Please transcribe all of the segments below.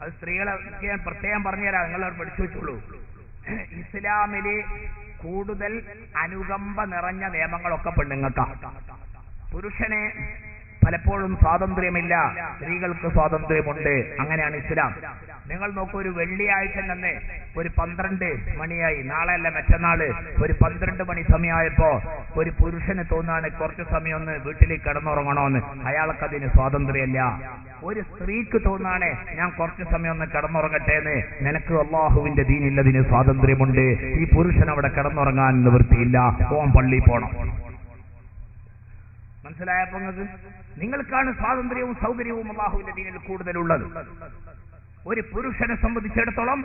അത് സ്ത്രീകളെ പ്രത്യേകം പറഞ്ഞുതരാം, നിങ്ങളത് പഠിച്ചു വെച്ചോളൂ. ഇസ്ലാമില് കൂടുതൽ അനുകമ്പ നിറഞ്ഞ നിയമങ്ങളൊക്കെ പെണ്ണുങ്ങൾക്കാണ്. പുരുഷനെ പലപ്പോഴും സ്വാതന്ത്ര്യമില്ല, സ്ത്രീകൾക്ക് സ്വാതന്ത്ര്യമുണ്ട്. അങ്ങനെയാണ് ഇസ്ലാം. നിങ്ങൾ നോക്കൂ, ഒരു വെള്ളിയാഴ്ച തന്നെ ഒരു 12 മണിയായി, നാളെ അല്ല മറ്റന്നാള് ഒരു 12 മണി സമയമായപ്പോ ഒരു പുരുഷന് തോന്നാണ് കുറച്ചു സമയം ഒന്ന് വീട്ടിലേക്ക് കിടന്നുറങ്ങണമെന്ന്. അയാൾക്കതിന് സ്വാതന്ത്ര്യമല്ല. ഒരു സ്ത്രീക്ക് തോന്നാണ് ഞാൻ കുറച്ചു സമയം ഒന്ന് കിടന്നുറങ്ങട്ടെ എന്ന്. നിനക്ക് അള്ളാഹുവിന്റെ ദീനില്ലതിന് സ്വാതന്ത്ര്യമുണ്ട്. ഈ പുരുഷൻ അവിടെ കിടന്നുറങ്ങാൻ നിവൃത്തിയില്ല, ഓൻ പള്ളിയിൽ പോണം. മനസ്സിലായപ്പോ നിങ്ങൾക്കാണ് സ്വാതന്ത്ര്യവും സൗകര്യവും അല്ലാഹുവിന്റെ ദീനിൽ കൂടുതലുള്ളത്. ഒരു പുരുഷനെ സംബന്ധിച്ചിടത്തോളം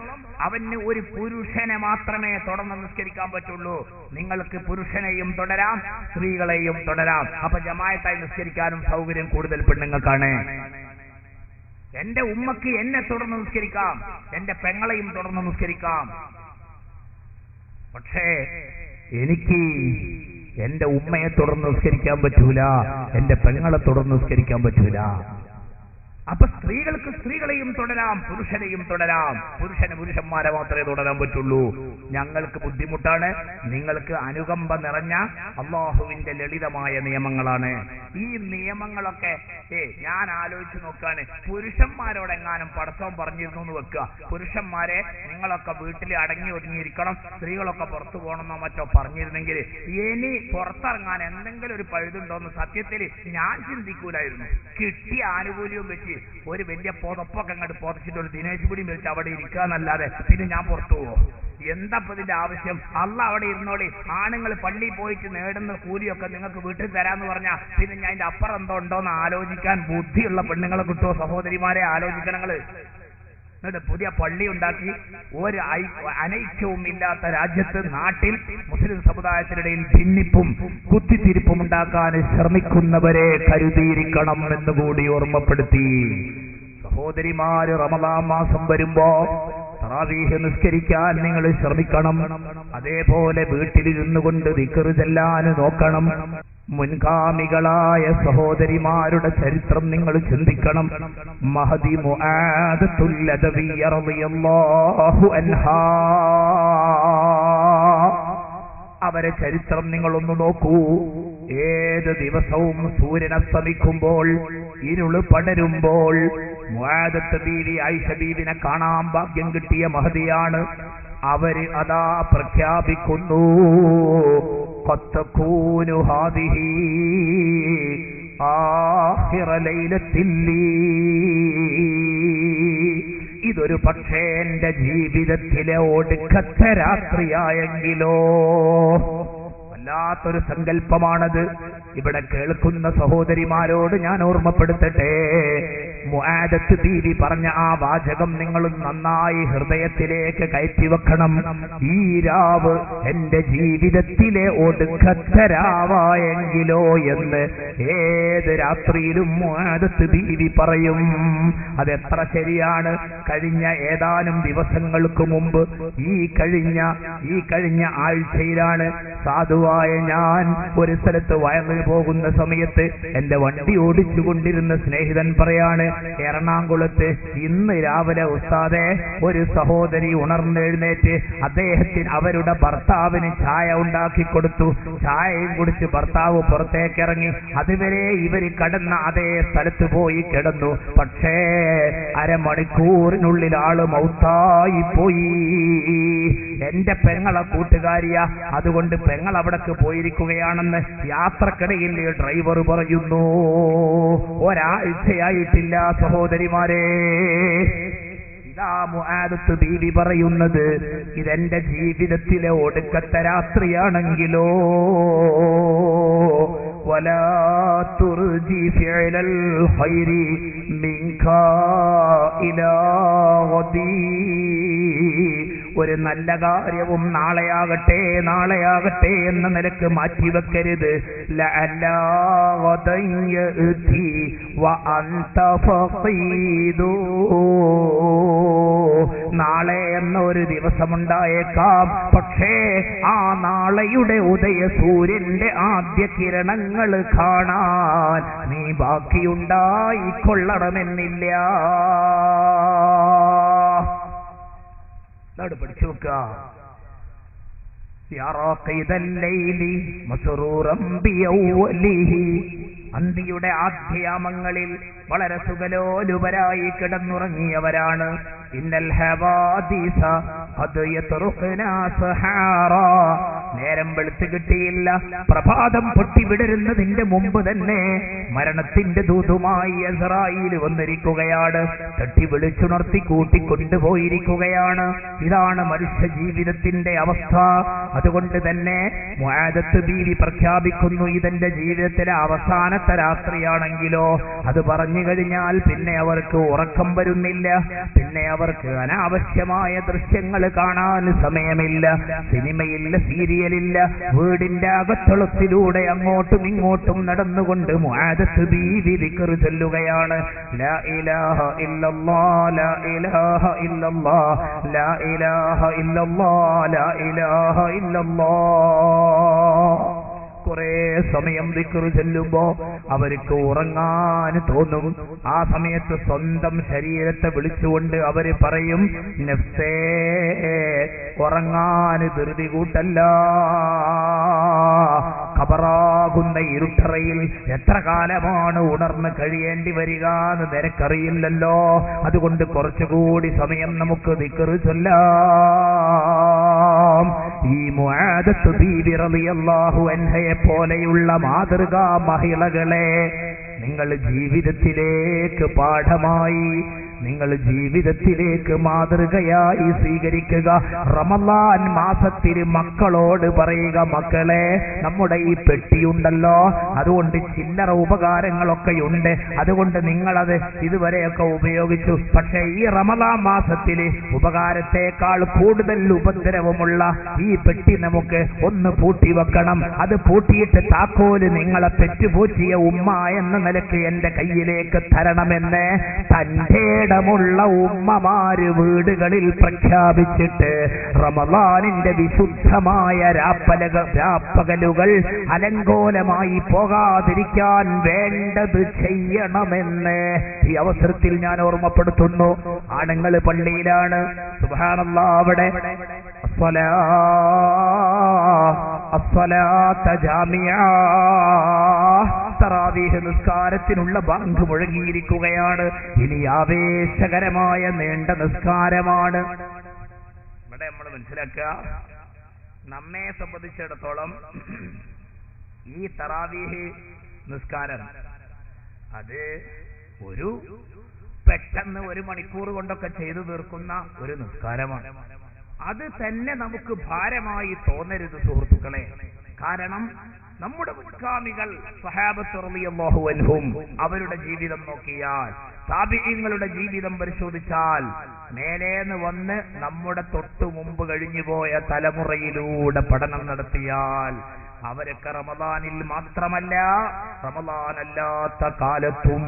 അവന് ഒരു പുരുഷനെ മാത്രമേ തുടർന്ന് നിസ്കരിക്കാൻ പറ്റുള്ളൂ. നിങ്ങൾക്ക് പുരുഷനെയും തുടരാം, സ്ത്രീകളെയും തുടരാം. അപ്പൊ ജമാഅത്തായി നിസ്കരിക്കാനും സൗകര്യം കൂടുതൽ പെണ്ണുങ്ങൾക്കാണ്. എന്റെ ഉമ്മക്ക് എന്നെ തുടർന്ന് നിസ്കരിക്കാം, എന്റെ പെങ്ങളെയും തുടർന്ന് നിസ്കരിക്കാം. പക്ഷേ എനിക്ക് എന്റെ ഉമ്മയെ തുടർന്ന് നിസ്കരിക്കാൻ പറ്റൂല, എന്റെ പെങ്ങളെ തുടർന്ന് നിസ്കരിക്കാൻ പറ്റൂല. അപ്പൊ സ്ത്രീകൾക്ക് സ്ത്രീകളെയും തുടരാം, പുരുഷനെയും തുടരാം. പുരുഷന് പുരുഷന്മാരെ മാത്രമേ തുടരാൻ പറ്റുള്ളൂ. ഞങ്ങൾക്ക് ബുദ്ധിമുട്ടാണ്, നിങ്ങൾക്ക് അനുകമ്പ നിറഞ്ഞ അല്ലാഹുവിന്റെ ലളിതമായ നിയമങ്ങളാണ് ഈ നിയമങ്ങളൊക്കെ. ഞാൻ ആലോചിച്ച് നോക്കാണ്, പുരുഷന്മാരോടെങ്ങാനും പടച്ചോൻ പറഞ്ഞിരുന്നു എന്ന് വെക്കുക, പുരുഷന്മാരെ നിങ്ങളൊക്കെ വീട്ടിൽ അടങ്ങി ഒതുങ്ങിയിരിക്കണം, സ്ത്രീകളൊക്കെ പുറത്തു പോകണമെന്നോ മറ്റോ പറഞ്ഞിരുന്നെങ്കിൽ ഇനി പുറത്തിറങ്ങാൻ എന്തെങ്കിലും ഒരു പഴുതുണ്ടോന്ന് സത്യത്തിൽ ഞാൻ ചിന്തിക്കൂലായിരുന്നു. കിട്ടിയ ആനുകൂല്യവും വെച്ച് ഒരു വലിയ പുതപ്പൊക്കെ അങ്ങോട്ട് പുതച്ചിട്ട് ഒരു ദിനേശ് പിടിയും വെച്ച് അവിടെ ഇരിക്കാന്നല്ലാതെ പിന്നെ ഞാൻ പുറത്തു പോവോ? എന്താ ഇതിന്റെ ആവശ്യം? അള്ളാഹ് അവിടെ ഇരുന്നോളി, ആണുങ്ങൾ പള്ളിയിൽ പോയിട്ട് നേടുന്ന കൂലിയൊക്കെ നിങ്ങൾക്ക് വീട്ടിൽ തരാന്ന് പറഞ്ഞാൽ പിന്നെ ഞാൻ അതിന്റെ അപ്പുറം എന്തോ ഉണ്ടോന്ന് ആലോചിക്കാൻ ബുദ്ധിയുള്ള പെണ്ണുങ്ങളെ കിട്ടുമോ? സഹോദരിമാരെ ആലോചിക്കണങ്ങള്. എന്നിട്ട് പുതിയ പള്ളി ഉണ്ടാക്കി ഒരു അനൈക്യവും ഇല്ലാത്ത രാജ്യത്ത്, നാട്ടിൽ മുസ്ലിം സമുദായത്തിനിടയിൽ ഭിന്നിപ്പും കുത്തിത്തിരിപ്പും ഉണ്ടാക്കാൻ ശ്രമിക്കുന്നവരെ കരുതിയിരിക്കണം എന്നുകൂടി ഓർമ്മപ്പെടുത്തി. സഹോദരിമാര്, റമദാൻ മാസം വരുമ്പോ തറാവീഹ് നിസ്കരിക്കാൻ നിങ്ങൾ ശ്രമിക്കണം. അതേപോലെ വീട്ടിലിരുന്നു കൊണ്ട് ദിക്ർ ചെല്ലാൻ നോക്കണം. മുൻഗാമികളായ സഹോദരിമാരുടെ ചരിത്രം നിങ്ങൾ ചിന്തിക്കണം. മഹദി മുആദത്തുൽ ലദവിയ്യ റളിയല്ലാഹു അൻഹാ, അവരെ ചരിത്രം നിങ്ങളൊന്ന് നോക്കൂ. ഏത് ദിവസവും സൂര്യൻ അസ്തമിക്കുമ്പോൾ, ഇരുള് പടരുമ്പോൾ മുആദത്ത് ബീവി ആയിഷ ബീവിനെ കാണാൻ ഭാഗ്യം കിട്ടിയ മഹദിയാണ്. അവര് അതാ പ്രഖ്യാപിക്കുന്നു, ഖത്തകൂനു ഹാദിഹി ആഖിറ ലൈലത്തിൽ ലീ, ഇതൊരു പക്ഷേ എന്റെ ജീവിതത്തിലെ ഒടുക്കത്തെ രാത്രിയായെങ്കിലോ. വല്ലാത്തൊരു സങ്കല്പമാണത്. ഇവിടെ കേൾക്കുന്ന സഹോദരിമാരോട് ഞാൻ ഓർമ്മപ്പെടുത്തട്ടെ, മുആദത്ത് ബീവി പറഞ്ഞ ആ വാചകം നിങ്ങൾ നന്നായി ഹൃദയത്തിലേക്ക് കയറ്റി വെക്കണം. ഈ രാവ് എന്റെ ജീവിതത്തിലെ ഒടുക്കത്തെ രാവായെങ്കിലോ എന്ന് ഏത് രാത്രിയിലും മുആദത്ത് ബീവി പറയും. അതെത്ര ശരിയാണ്. കഴിഞ്ഞ ഏതാനും ദിവസങ്ങൾക്ക് മുമ്പ് ഈ കഴിഞ്ഞ ആഴ്ചയിലാണ് സാധുവായ ഞാൻ ഒരു സ്ഥലത്ത് വയലിൽ പോകുന്ന സമയത്ത് എന്റെ വണ്ടി ഓടിച്ചുകൊണ്ടിരുന്ന സ്നേഹിതൻ പറയാണ്, എറണാകുളത്ത് ഇന്ന് രാവിലെ ഉസ്താദെ ഒരു സഹോദരി ഉണർന്നെഴുന്നേറ്റ് അവരുടെ ഭർത്താവിന് ചായ ഉണ്ടാക്കി കൊടുത്തു. ചായയും കുടിച്ച് ഭർത്താവ് പുറത്തേക്ക് ഇറങ്ങി. അതുവരെ ഇവര് കടന്ന അതേ സ്ഥലത്ത് പോയി കിടന്നു. പക്ഷേ അരമണിക്കൂറിനുള്ളിൽ ആള് മൗത്തായി പോയി. എന്റെ പെങ്ങളെ കൂട്ടുകാരിയ, അതുകൊണ്ട് പെങ്ങൾ അവിടേക്ക് പോയിരിക്കുകയാണെന്ന് യാത്രക്കിടയിൽ ഡ്രൈവർ പറയുന്നു. ഒരാഴ്ചയായിട്ടില്ല സഹോദരിമാരെ. ഇതാ മുആദത്ത് ബീവി പറയുന്നത്, ഇതെന്റെ ജീവിതത്തിലെ ഒടുക്കത്തെ രാത്രിയാണെങ്കിലോ. വലാ തുർജി ഫിഅലൽ ഖൈരി മിൻകാ ഇലാ ഗദീ ഒരു നല്ല കാര്യവും നാളെയാകട്ടെ നാളെയാകട്ടെ എന്ന നിലക്ക് മാറ്റിവെക്കരുത്. ലഅല്ലാ ഗദൻ യഅതി വഅൻത ഫഖീദു. നാളെ എന്ന ഒരു ദിവസമുണ്ടായേക്കാം, പക്ഷേ ആ നാളെയുടെ ഉദയ സൂര്യന്റെ ആദ്യ കിരണങ്ങൾ കാണാൻ നീ ബാക്കിയുണ്ടായിക്കൊള്ളണമെന്നില്ല. പഠിച്ചു നോക്കുക. അന്തിയുടെ ആദ്യയാമങ്ങളിൽ വളരെ സുഖലോലുപരായി കിടന്നുറങ്ങിയവരാണ്. ഇന്നൽ ഹവാദിസ ഖദ് യത്റുഖനാ സഹാറാ. നേരം വെളുത്ത് കിട്ടിയില്ല, പ്രഭാതം പൊട്ടിവിടരുന്നതിന്റെ മുമ്പ് തന്നെ മരണത്തിന്റെ ദൂതുമായി അസ്റായീൽ വന്നിരിക്കുകയാണ്. തട്ടി വിളിച്ചുണർത്തി കൂട്ടിക്കൊണ്ടുപോയിരിക്കുകയാണ്. ഇതാണ് മനുഷ്യ ജീവിതത്തിന്റെ അവസ്ഥ. അതുകൊണ്ട് തന്നെ മുആദത്ത് ബീവി പ്രഖ്യാപിക്കുന്നു, ഇതെന്റെ ജീവിതത്തിലെ അവസാനത്തെ രാത്രിയാണെങ്കിലോ അത് പറഞ്ഞു കഴിഞ്ഞാൽ പിന്നെ അവർക്ക് ഉറക്കം വരുന്നില്ല, പിന്നെ അവർക്ക് അനാവശ്യമായ ദൃശ്യങ്ങൾ കാണാൻ സമയമില്ല, സിനിമയില്ല, സീരിയലില്ല. വീടിന്റെ അകത്തളത്തിലൂടെ അങ്ങോട്ടും ഇങ്ങോട്ടും നടന്നുകൊണ്ട് മുആദത്ത് ബീവി ദിക്ർ ചൊല്ലുകയാണ്. ലാ ഇലാഹ ഇല്ലല്ലാഹ് ലാ ഇലാഹ ഇല്ലല്ലാഹ് ലാ ഇലാഹ ഇല്ലല്ലാഹ് ലാ ഇലാഹ ഇല്ലല്ലാഹ്. കുറെ സമയം ദിക്ർ ചൊല്ലുമ്പോ അവർക്ക് ഉറങ്ങാൻ തോന്നും. ആ സമയത്ത് സ്വന്തം ശരീരത്തെ വിളിച്ചുകൊണ്ട് അവര് പറയും, നഫ്സേ ഉറങ്ങാൻ ധൃതി കൂട്ടല്ല, ഖബറാകുന്ന ഇരുട്ടറയിൽ എത്ര കാലമാണ് ഉണർന്ന് കഴിയേണ്ടി വരിക എന്ന് നിനക്കറിയില്ലല്ലോ. അതുകൊണ്ട് കുറച്ചുകൂടി സമയം നമുക്ക് ദിക്ർ ചൊല്ലാം. ഈ മുആദത്ത് ബീവി റളിയല്ലാഹു അൻഹയെ പോലെയുള്ള മാതൃകാ മഹിളകളെ നിങ്ങൾ ജീവിതത്തിലേക്ക് പാഠമായി, നിങ്ങൾ ജീവിതത്തിലേക്ക് മാതൃകയായി സ്വീകരിക്കുക. റമളാൻ മാസത്തിൽ മക്കളോട് പറയുക, മക്കളെ നമ്മുടെ ഈ പെട്ടിയുണ്ടല്ലോ, അതുകൊണ്ട് ചില്ലറ ഉപകാരങ്ങളൊക്കെയുണ്ട്, അതുകൊണ്ട് നിങ്ങളത് ഇതുവരെയൊക്കെ ഉപയോഗിച്ചു. പക്ഷെ ഈ റമളാൻ മാസത്തിൽ ഉപകാരത്തെക്കാൾ കൂടുതൽ ഉപദ്രവമുള്ള ഈ പെട്ടി നമുക്ക് ഒന്ന് പൂട്ടി വെക്കണം. അത് പൂട്ടിയിട്ട് താക്കോല് നിങ്ങളെ പെറ്റുപൂറ്റിയ ഉമ്മ എന്ന നിലയ്ക്ക് എന്റെ കയ്യിലേക്ക് തരണമെന്ന് തന്റെ മുള്ള ഉമ്മമാര് വീടുകളിൽ പ്രഖ്യാപിച്ചിട്ട് റമളാനിന്റെ വിശുദ്ധമായ രാപ്പകലുകൾ അലങ്കോലമായി പോകാതിരിക്കാൻ വേണ്ടത് ചെയ്യണമെന്ന് ഈ അവസരത്തിൽ ഞാൻ ഓർമ്മപ്പെടുത്തുന്നു. ആണുങ്ങൾ പള്ളിയിലാണ്, സുബ്ഹാനല്ലാഹ്, അവിടെ അസ്സലാത്ത ജാമിഅ തറാവീഹ് നിസ്കാരത്തിനുള്ള ബാങ്ക് മുഴങ്ങിയിരിക്കുകയാണ്. ഇനി ആവേശകരമായ നീണ്ട നിസ്കാരമാണ്. ഇവിടെ നമ്മൾ മനസ്സിലാക്കുക, നമ്മെ സംബന്ധിച്ചിടത്തോളം ഈ തറാവീഹ് നിസ്കാരം അത് ഒരു പെട്ടെന്ന് 1 മണിക്കൂർ കൊണ്ടൊക്കെ ചെയ്തു തീർക്കുന്ന ഒരു നിസ്കാരമാണ്. അത് തന്നെ നമുക്ക് ഭാരമായി തോന്നരുത് സുഹൃത്തുക്കളെ. കാരണം നമ്മുടെ മുൻഗാമികൾ സ്വഹാബത്ത് റളിയല്ലാഹു അൻഹും അവരുടെ ജീവിതം നോക്കിയാൽ, താബിഈങ്ങളുടെ ജീവിതം പരിശോധിച്ചാൽ, മേലേന്ന് വന്ന് നമ്മുടെ തൊട്ടു മുമ്പ് കഴിഞ്ഞുപോയ തലമുറയിലൂടെ പഠനം നടത്തിയാൽ അവരൊക്കെ റമളാനിൽ മാത്രമല്ല റമളാനല്ലാത്ത കാലത്തും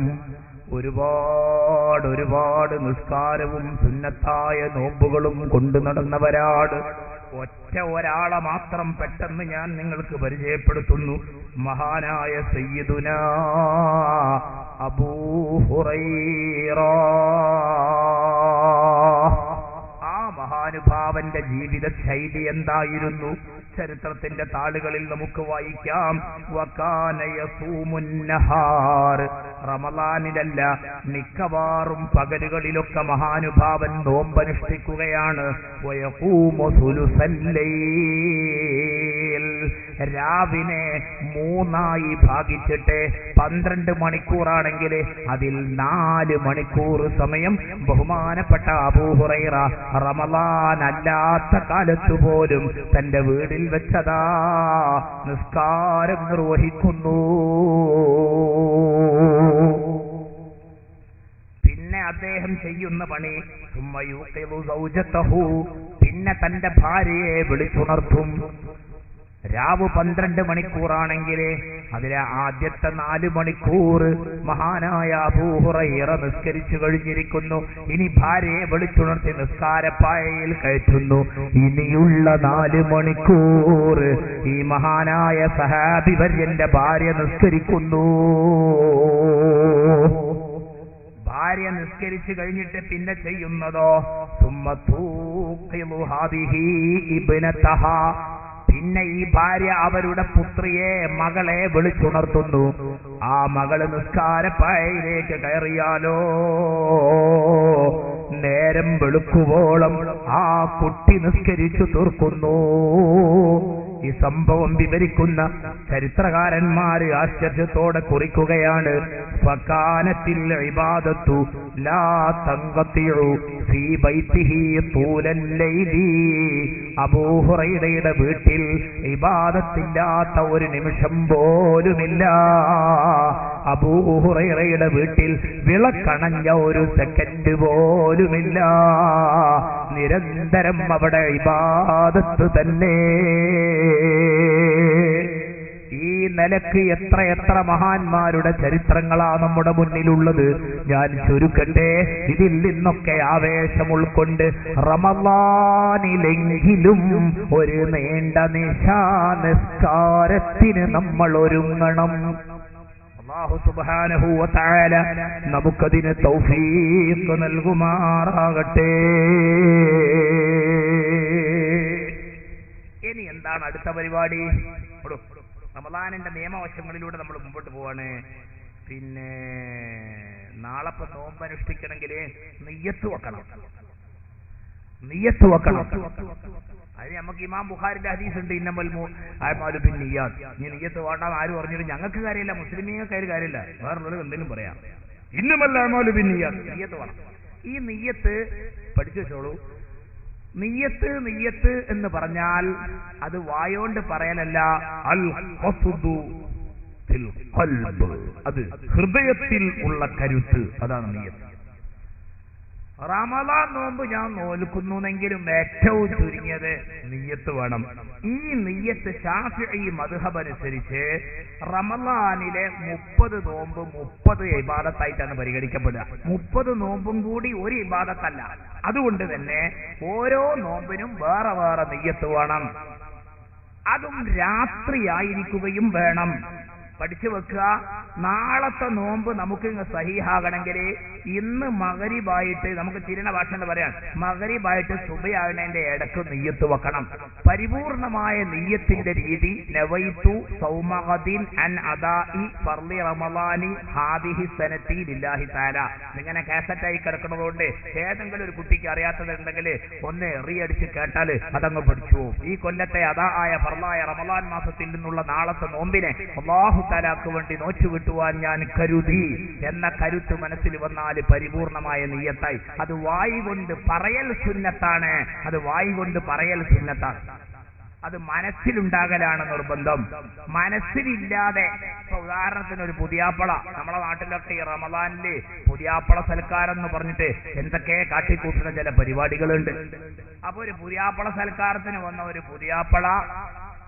ഒരുപാട് നിസ്കാരവും സുന്നത്തായ നോമ്പുകളും കൊണ്ടു നടന്നവരാണ്. ഒറ്റ ഒരാളെ മാത്രം പെട്ടെന്ന് ഞാൻ നിങ്ങൾക്ക് പരിചയപ്പെടുത്തുന്നു. മഹാനായ സയ്യിദുനാ അബൂ ഹുറൈറ. ആ മഹാനുഭാവന്റെ ജീവിത ശൈലി എന്തായിരുന്നു? ചരിത്രത്തിന്റെ താളുകളിൽ നമുക്ക് വായിക്കാം. വകാന യസൂമുൻ നഹാർ. റമളാനിലല്ല, മിക്കവാറും പകലുകളിലൊക്കെ മഹാനുഭാവൻ നോമ്പനുഷ്ഠിക്കുകയാണ്. വയഖൂമു സുലുസൽ ലൈൽ. രാവിനെ 3 ഭാഗിച്ചിട്ട് 12 മണിക്കൂറാണെങ്കിൽ അതിൽ 4 മണിക്കൂർ സമയം ബഹുമാനപ്പെട്ട അബൂ ഹുറൈറ റമളാൻ അല്ലാത്ത കാലത്തു പോലും തന്റെ വീടിൽ വെച്ചതാ നിസ്കാരം നിർവഹിക്കുന്നു. പിന്നെ അദ്ദേഹം ചെയ്യുന്ന പണി, പിന്നെ തന്റെ ഭാര്യയെ വിളിച്ചുണർത്തും. രാവ് 12 മണിക്കൂറാണെങ്കിൽ അതിലെ ആദ്യത്തെ 4 മണിക്കൂർ മഹാനായ അബൂ ഹുറൈറ നിസ്കരിച്ചു കഴിഞ്ഞിരിക്കുന്നു. ഇനി ഭാര്യയെ വിളിച്ചുണർത്തി നിസ്കാരപ്പായയിൽ കയറ്റുന്നു. ഇനിയുള്ള 4 മണിക്കൂർ ഈ മഹാനായ സഹാബി വര്യന്റെ ഭാര്യ നിസ്കരിക്കുന്നു. ഭാര്യ നിസ്കരിച്ചു കഴിഞ്ഞിട്ട് പിന്നെ ചെയ്യുന്നതോ പിന്നെ ഈ ഭാര്യ അവരുടെ പുത്രിയെ മകളെ വിളിച്ചുണർത്തുന്നു. ആ മകള് നിസ്കാരപ്പായയിലേക്ക് കയറിയാലോ നേരം വെളുക്കുവോളം ആ കുട്ടി നിസ്കരിച്ചു തീർക്കുന്നു. ഈ സംഭവം വിവരിക്കുന്ന ചരിത്രകാരന്മാര് ആശ്ചര്യത്തോടെ കുറിക്കുകയാണ്. ഫകാനത്തിൽ ഇബാദത്തു ലാ തൻഖതിഉ ഫീ ബൈതിഹി തൂലൽ ലൈലി. അബൂ ഹുറൈറയുടെ വീട്ടിൽ ഇബാദത്തില്ലാത്ത ഒരു നിമിഷം പോലുമില്ല. അബൂ ഹുറൈറയുടെ വീട്ടിൽ വിളക്കണഞ്ഞ ഒരു സെക്കൻഡ് പോലുമില്ല. നിരന്തരം അവിടെ ഇബാദത്ത് തന്നെ. ഈ നിലക്ക് എത്ര മഹാന്മാരുടെ ചരിത്രങ്ങളാ നമ്മുടെ മുന്നിലുള്ളത്. ഞാൻ ചുരുക്കട്ടെ. ഇതിൽ നിന്നൊക്കെ ആവേശം ഉൾക്കൊണ്ട് റമളാനിലെങ്കിലും ഒരു നീണ്ട നിശാനിസ്കാരത്തിന് നമ്മൾ ഒരുങ്ങണം. അല്ലാഹു സുബ്ഹാനഹു വ തആല നമുക്കതിന് തൗഫീഖ് നൽകുമാറാകട്ടെ. ഇനി എന്താണ് അടുത്ത പരിപാടി? റമളാനിന്റെ നിയമവശങ്ങളിലൂടെ നമ്മൾ മുമ്പോട്ട് പോവാണ്. പിന്നെ നാളെ നോമ്പ് അനുഷ്ഠിക്കണമെങ്കിൽ നിയ്യത്ത് വെക്കണം. അത് നമുക്ക് ഇമാം ബുഖാരിന്റെ ഹദീസ് ഉണ്ട്, ഇന്നമൽ അഅ്മാലു ബിന്നിയ്യാത്ത്. ഇനി നിയ്യത്ത് വേണ്ടാന്ന് ആരും പറഞ്ഞിട്ട് ഞങ്ങൾക്ക് കാര്യമില്ല, മുസ്ലിമീങ്ങൾക്ക് കാര്യമില്ല, വേറൊരു എന്തെങ്കിലും പറയാം. ഇന്നമൽ അഅ്മാലു ബിന്നിയ്യാത്ത്, നിയ്യത്ത് വേണം. ഈ നിയ്യത്ത് പഠിച്ചു വെച്ചോളൂ. നിയ്യത്ത് എന്ന് പറഞ്ഞാൽ അത് വായോണ്ട് പറയലല്ല, അൽ ഖസ്ദു ഫിൽ ഖൽബ്, അത് ഹൃദയത്തിൽ ഉള്ള കരുത്ത്, അതാണ് നിയ്യത്ത്. റമളാൻ നോമ്പ് ഞാൻ നോൽക്കുന്നെങ്കിലും ഏറ്റവും ചുരുങ്ങിയത് നിയ്യത്ത് വേണം. ഈ നിയ്യത്ത് ശാഫിഈ മദ്ഹബ് അനുസരിച്ച് റമളാനിലെ 30 നോമ്പ് 30 ഇബാദത്തായിട്ടാണ് പരിഗണിക്കപ്പെടുക. 30 നോമ്പും കൂടി ഒരു ഇബാദത്തല്ല. അതുകൊണ്ട് തന്നെ ഓരോ നോമ്പിനും വേറെ വേറെ നിയ്യത്ത് വേണം. അതും രാത്രിയായിരിക്കുകയും വേണം. പഠിച്ചു വെക്കുക. നാളത്തെ നോമ്പ് നമുക്ക് സഹീഹാകണമെങ്കിൽ ഇന്ന് മഗ്‌രിബായിട്ട്, നമുക്ക് തിരുന ഭാഷ എന്ന് പറയാം, മഗ്‌രിബായിട്ട് സുബഹിയാകുന്നതിന്റെ ഇടക്ക് നിയ്യത്ത് വെക്കണം. പരിപൂർണമായ നിയ്യത്തിന്റെ രീതി നവൈതു സൗമഗദിൻ അൻ അദാഇ ഫർളി റമളാനി ഹാദിഹി സനതി ലില്ലാഹി തആല. ഇങ്ങനെ കാസറ്റായി കിടക്കുന്നതുകൊണ്ട് ഏതെങ്കിലും ഒരു കുട്ടിക്ക് അറിയാത്തതുണ്ടെങ്കിൽ ഒന്ന് എറിയടിച്ച് കേട്ടാൽ അതങ്ങ് പഠിച്ചു. ഈ കൊല്ലത്തെ അദാ ആയ ഫർളായ റമളാൻ മാസത്തിൽ നിന്നുള്ള നാളത്തെ നോമ്പിനെ അല്ലാഹു തആലക്ക് വേണ്ടി നോച്ചു കിട്ടുവാൻ ഞാൻ കരുതി എന്ന കരുത്ത് മനസ്സിൽ വന്നാൽ പരിപൂർണമായ നിയ്യത്തായി. അത് വായി കൊണ്ട് പറയൽ സുന്നത്താണ്. അത് മനസ്സിലുണ്ടാകലാണ് നിർബന്ധം. മനസ്സിലില്ലാതെ, ഉദാഹരണത്തിന് ഒരു പുതിയാപ്പള, നമ്മളെ നാട്ടിലൊക്കെ ഈ റമളാനില് പുതിയാപ്പള സൽക്കാരം എന്ന് പറഞ്ഞിട്ട് എന്തൊക്കെ കാട്ടിക്കൂട്ടുന്ന ചില പരിപാടികളുണ്ട്. അപ്പൊ ഒരു പുതിയാപ്പള സൽക്കാരത്തിന് വന്ന ഒരു പുതിയാപ്പള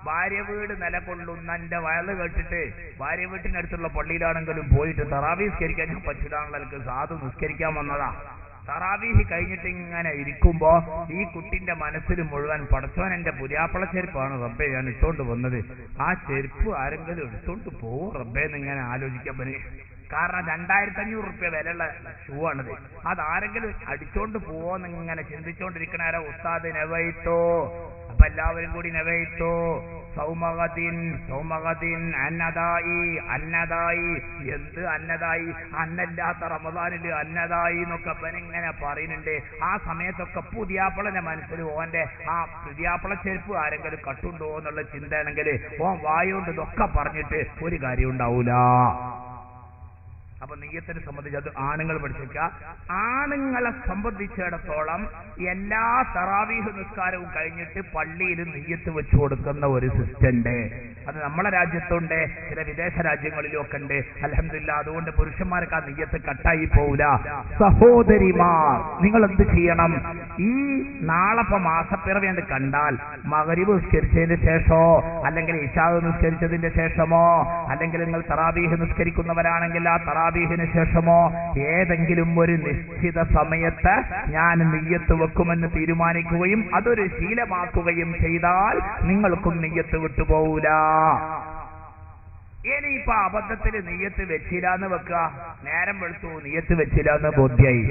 ഭാര്യ വീട് നിലകൊള്ളുന്ന എന്റെ വയല് കേട്ടിട്ട് ഭാര്യ വീട്ടിനടുത്തുള്ള പള്ളിയിലാണെങ്കിലും പോയിട്ട് തറാവീഹ് നിസ്കരിക്കാൻ ഞാൻ പറ്റില്ലാന്നുള്ളവർക്ക് സാധു നിസ്കരിക്കാൻ വന്നതാ. തറാവീഹ് കഴിഞ്ഞിട്ട് ഇങ്ങനെ ഇരിക്കുമ്പോ ഈ കുട്ടിന്റെ മനസ്സിൽ മുഴുവൻ പടച്ചോൻ എന്റെ പുതിയാപ്പള ചെരുപ്പാണ് റബ്ബേ ഞാൻ ഇട്ടുകൊണ്ട് വന്നത്, ആ ചെരുപ്പ് ആരെങ്കിലും എടുത്തോണ്ട് പോവും റബ്ബേ എന്നിങ്ങനെ ആലോചിക്കാൻ പറ്റും. കാരണം 2500 റുപ്യ വിലയുള്ള ഷൂ ആണിത്. അതാരെങ്കിലും അടിച്ചോണ്ട് പോവോന്നിങ്ങനെ ചിന്തിച്ചോണ്ടിരിക്കണാരോ ഉസ്താദ് നവൈത്തോ. അപ്പൊ എല്ലാവരും കൂടി നവൈത്തോ സൗമഗദിൻ അന്നദായി. എന്ത് അന്നദായി? അന്നല്ലാത്ത റമദാനില് അന്നദായി എന്നൊക്കെ ഇങ്ങനെ പറയുന്നുണ്ട്. ആ സമയത്തൊക്കെ പുതിയാപ്പളന്റെ മനസ്സിൽ ഓന്റെ ആ പുതിയാപ്പള ചെരുപ്പ് ആരെങ്കിലും കട്ടുണ്ടോ എന്നുള്ള ചിന്തയാണെങ്കിൽ ഓൻ വായോണ്ട് ഇതൊക്കെ പറഞ്ഞിട്ട് ഒരു കാര്യം ഉണ്ടാവൂല. അപ്പൊ നെയ്യത്തിനെ സംബന്ധിച്ച് അത് ആണുങ്ങൾ പഠിച്ചേക്കുക. ആണുങ്ങളെ സംബന്ധിച്ചിടത്തോളം എല്ലാ തറാവീഹ് നിസ്കാരവും കഴിഞ്ഞിട്ട് പള്ളിയിൽ നെയ്യത്ത് വെച്ചു കൊടുക്കുന്ന ഒരു സിസ്റ്റം ഉണ്ട്. അത് നമ്മളെ രാജ്യത്തുണ്ട്, ചില വിദേശ രാജ്യങ്ങളിലും ഒക്കെ ഉണ്ട്. അൽഹംദുലില്ലാ. അതുകൊണ്ട് പുരുഷന്മാർക്ക് ആ നെയ്യത്ത് കട്ടായി പോവില്ല. സഹോദരിമാർ, നിങ്ങൾ എന്ത് ചെയ്യണം? ഈ നാളെ മാസപ്പിറവിയാണ്ട് കണ്ടാൽ മഗ്‌രിബ് നിസ്കരിച്ചതിന് ശേഷമോ അല്ലെങ്കിൽ ഇശാ നിസ്കരിച്ചതിന്റെ ശേഷമോ അല്ലെങ്കിൽ നിങ്ങൾ തറാവീഹ് നിസ്കരിക്കുന്നവരാണെങ്കിൽ ആ തറാവീഹിന് ശേഷമോ ഏതെങ്കിലും ഒരു നിശ്ചിത സമയത്ത് ഞാൻ നിയ്യത്ത് വെക്കുമെന്ന് തീരുമാനിക്കുകയും അതൊരു ശീലമാക്കുകയും ചെയ്താൽ നിങ്ങൾക്കും നിയ്യത്ത് വിട്ടുപോകൂല. ഇനിയിപ്പോ അബദ്ധത്തിൽ നിയ്യത്ത് വെച്ചില്ലാന്ന് വെക്കുക, നേരം വെളുത്തു നിയ്യത്ത് വെച്ചില്ലാന്ന് ബോധ്യായി.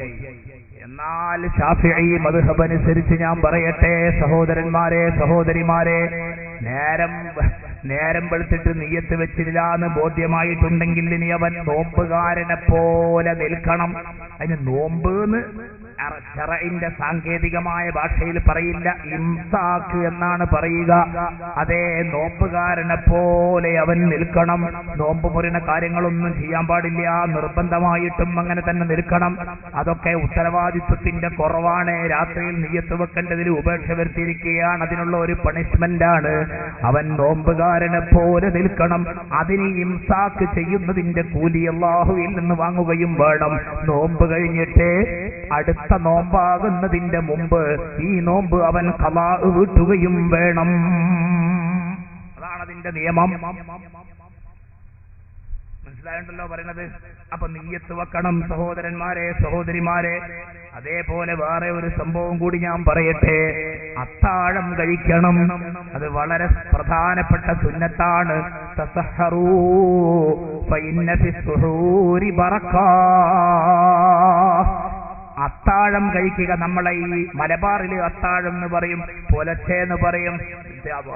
എന്നാൽ ശാഫിഈ മദ്ഹബ് അനുസരിച്ച് ഞാൻ പറയട്ടെ സഹോദരന്മാരെ സഹോദരിമാരെ, നേരം വെളുത്തിട്ട് നിയ്യത്ത് വെച്ചില്ല എന്ന് ബോധ്യമായിട്ടുണ്ടെങ്കിൽ ഇനി അവൻ നോമ്പുകാരനെ പോലെ നിൽക്കണം. അതിന് നോമ്പ് എന്ന് ശറഇന്റെ സാങ്കേതികമായ ഭാഷയിൽ പറയില്ല, ഇംസാക്ക് എന്നാണ് പറയുക. അതേ, നോമ്പുകാരനെ പോലെ അവൻ നിൽക്കണം. നോമ്പ് മുറിന കാര്യങ്ങളൊന്നും ചെയ്യാൻ പാടില്ല, നിർബന്ധമായിട്ടും അങ്ങനെ തന്നെ നിൽക്കണം. അതൊക്കെ ഉത്തരവാദിത്വത്തിന്റെ കുറവാണ്. രാത്രിയിൽ നിയ്യത്ത് വെക്കേണ്ടതിൽ ഉപേക്ഷ വരുത്തിയിരിക്കുകയാണ്, അതിനുള്ള ഒരു പണിഷ്മെന്റ് ആണ്. അവൻ നോമ്പുകാരനെ പോലെ നിൽക്കണം. അതിന് ഇംസാക്ക് ചെയ്യുന്നതിന്റെ കൂലി അല്ലാഹുവിൽ നിന്ന് വാങ്ങുകയും വേണം. നോമ്പ് കഴിഞ്ഞിട്ട് അടുത്ത നോമ്പാകുന്നതിന്റെ മുമ്പ് ഈ നോമ്പ് അവൻ ഖളാ വീട്ടുകയും വേണം. അതാണ് അതിന്റെ നിയമം. മനസ്സിലായിട്ടുണ്ടല്ലോ പറയുന്നത്? അപ്പൊ നിയ്യത്ത് വെക്കണം സഹോദരന്മാരെ സഹോദരിമാരെ. അതേപോലെ വേറെ ഒരു സംഭവം കൂടി ഞാൻ പറയട്ടെ. അത്താഴം കഴിക്കണം, അത് വളരെ പ്രധാനപ്പെട്ട സുന്നത്താണ്. തസഹറൂ ഫഇന്ന ഫിസ്സുഹൂരി ബറകാ. അത്താഴം കഴിക്കുക. നമ്മളെ ഈ മലബാറില് അത്താഴം എന്ന് പറയും, പുലർച്ചെ എന്ന് പറയും.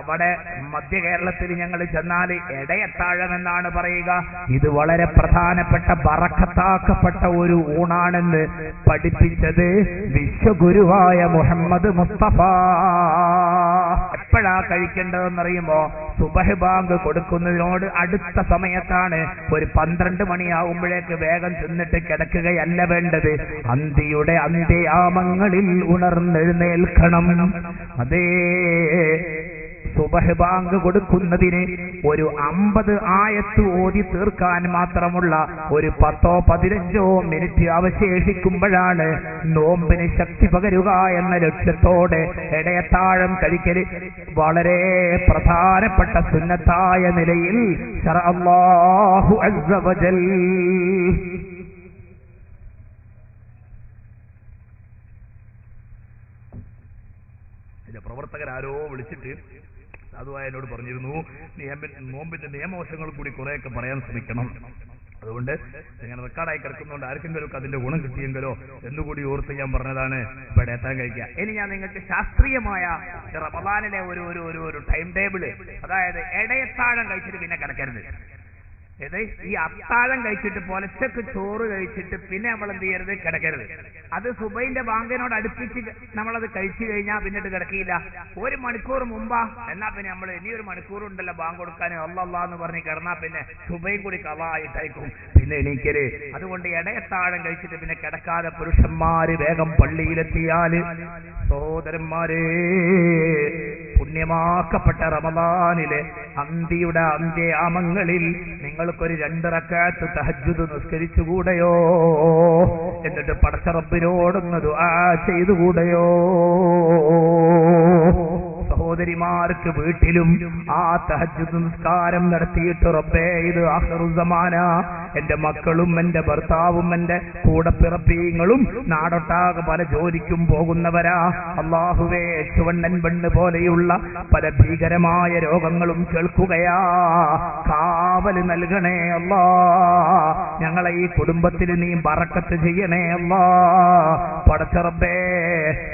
അവിടെ മധ്യ കേരളത്തിൽ ഞങ്ങൾ ചെന്നാൽ ഇടയത്താഴം എന്നാണ് പറയുക. ഇത് വളരെ പ്രധാനപ്പെട്ട ബറക്കത്താക്കപ്പെട്ട ഒരു ഊണാണെന്ന് പഠിപ്പിച്ചത് വിശ്വഗുരുവായ മുഹമ്മദ് മുസ്തഫ. എപ്പോഴാ കഴിക്കേണ്ടതെന്നറിയുമ്പോ സുബഹ് ബാങ്ക് കൊടുക്കുന്നതിനോട് അടുത്ത സമയത്താണ്. ഒരു 12 മണിയാവുമ്പോഴേക്ക് വേഗം ചെന്നിട്ട് കിടക്കുകയല്ല വേണ്ടത്. അന്തിയുടെ അന്ത്യയാമങ്ങളിൽ ഉണർന്നെഴുന്നേൽക്കണം. അതേ, സുബഹ് ബാങ്ക് കൊടുക്കുന്നതിന് ഒരു 50 ആയത്ത് ഓതി തീർക്കാൻ മാത്രമുള്ള ഒരു 10-15 മിനിറ്റ് അവശേഷിക്കുമ്പോഴാണ് നോമ്പിന് ശക്തി പകരുക എന്ന ലക്ഷ്യത്തോടെ ഇടയത്താഴം കഴിക്കല് വളരെ പ്രധാനപ്പെട്ട സുന്നത്തായ നിലയിൽ ശറഅല്ലാഹു അസ്സ വജൽ. പ്രവർത്തകരാരോ വിളിച്ചിട്ട് സാധുവായ എന്നോട് പറഞ്ഞിരുന്നു, നോമ്പിന്റെ നിയമവശങ്ങൾ കൂടി കുറെയൊക്കെ പറയാൻ ശ്രമിക്കണം. അതുകൊണ്ട് ഇങ്ങനെ റെക്കോർഡായി കിടക്കുന്നതുകൊണ്ട് ആർക്കെങ്കിലും അതിന്റെ ഗുണം കിട്ടിയെങ്കിലോ എന്നുകൂടി ഓർത്ത് ഞാൻ പറഞ്ഞതാണ് ഇപ്പൊ എത്താൻ കഴിക്കുക. ഇനി ഞാൻ നിങ്ങൾക്ക് ശാസ്ത്രീയമായ റമദാനിലെ ഒരു ടൈം ടേബിള്, അതായത് ഇടയത്താഴം കഴിച്ചിട്ട് പിന്നെ കിടക്കരുത്. ഈ അത്താഴം കഴിച്ചിട്ട് പുലച്ചക്ക് ചോറ് കഴിച്ചിട്ട് പിന്നെ നമ്മൾ എന്ത് ചെയ്യരുത്? കിടക്കരുത്. അത് സുബൈന്റെ ബാങ്കിനോട് അടുപ്പിച്ച് നമ്മളത് കഴിച്ചു കഴിഞ്ഞാൽ പിന്നിട്ട് കിടക്കില്ല. 1 മണിക്കൂർ മുമ്പാ എന്നാ പിന്നെ നമ്മൾ ഇനി 1 മണിക്കൂറുണ്ടല്ലോ ബാങ്ക് കൊടുക്കാൻ, അല്ലാ എന്ന് പറഞ്ഞ് കിടന്നാ പിന്നെ സുബൈൻ കൂടി കളായിട്ടയക്കും, പിന്നെ എണീക്കല്. അതുകൊണ്ട് ഇടയത്താഴം കഴിച്ചിട്ട് പിന്നെ കിടക്കാതെ പുരുഷന്മാര് വേഗം പള്ളിയിലെത്തിയാല്, സഹോദരന്മാരെ, പുണ്യമാക്കപ്പെട്ട റമദാനിലെ അന്തിയുടെ അന്ത്യയാമങ്ങളിൽ നിങ്ങൾക്കൊരു 2 റക്അത്ത് തഹജ്ജുദ് നിസ്കരിച്ചുകൂടെയോ? എന്നിട്ട് പടച്ച റബ്ബിനോടൊന്ന് ദുആ ചെയ്തുകൂടെയോ? സഹോദരിമാർക്ക് വീട്ടിലും ആ തഹജ്ജുദ് നിസ്കാരം നടത്തിയിട്ട്, റബ്ബേ ഇത് ആഖിറുസ്സമാന, എന്റെ മക്കളും എന്റെ ഭർത്താവും എന്റെ കൂടപ്പിറപ്പീങ്ങളും നാടൊട്ടാകെ പല ജോലിക്കും പോകുന്നവരാ. അല്ലാഹുവേ, ചുവണ്ണൻ പെണ്ണ് പോലെയുള്ള പല ഭീകരമായ രോഗങ്ങളും കേൾക്കുകയാ. കാവല് നൽകണേ അല്ലാ. ഞങ്ങളെ ഈ കുടുംബത്തിൽ നീ ബറക്കത്ത് ചെയ്യണേ അല്ലാ. പടച്ച റബ്ബേ,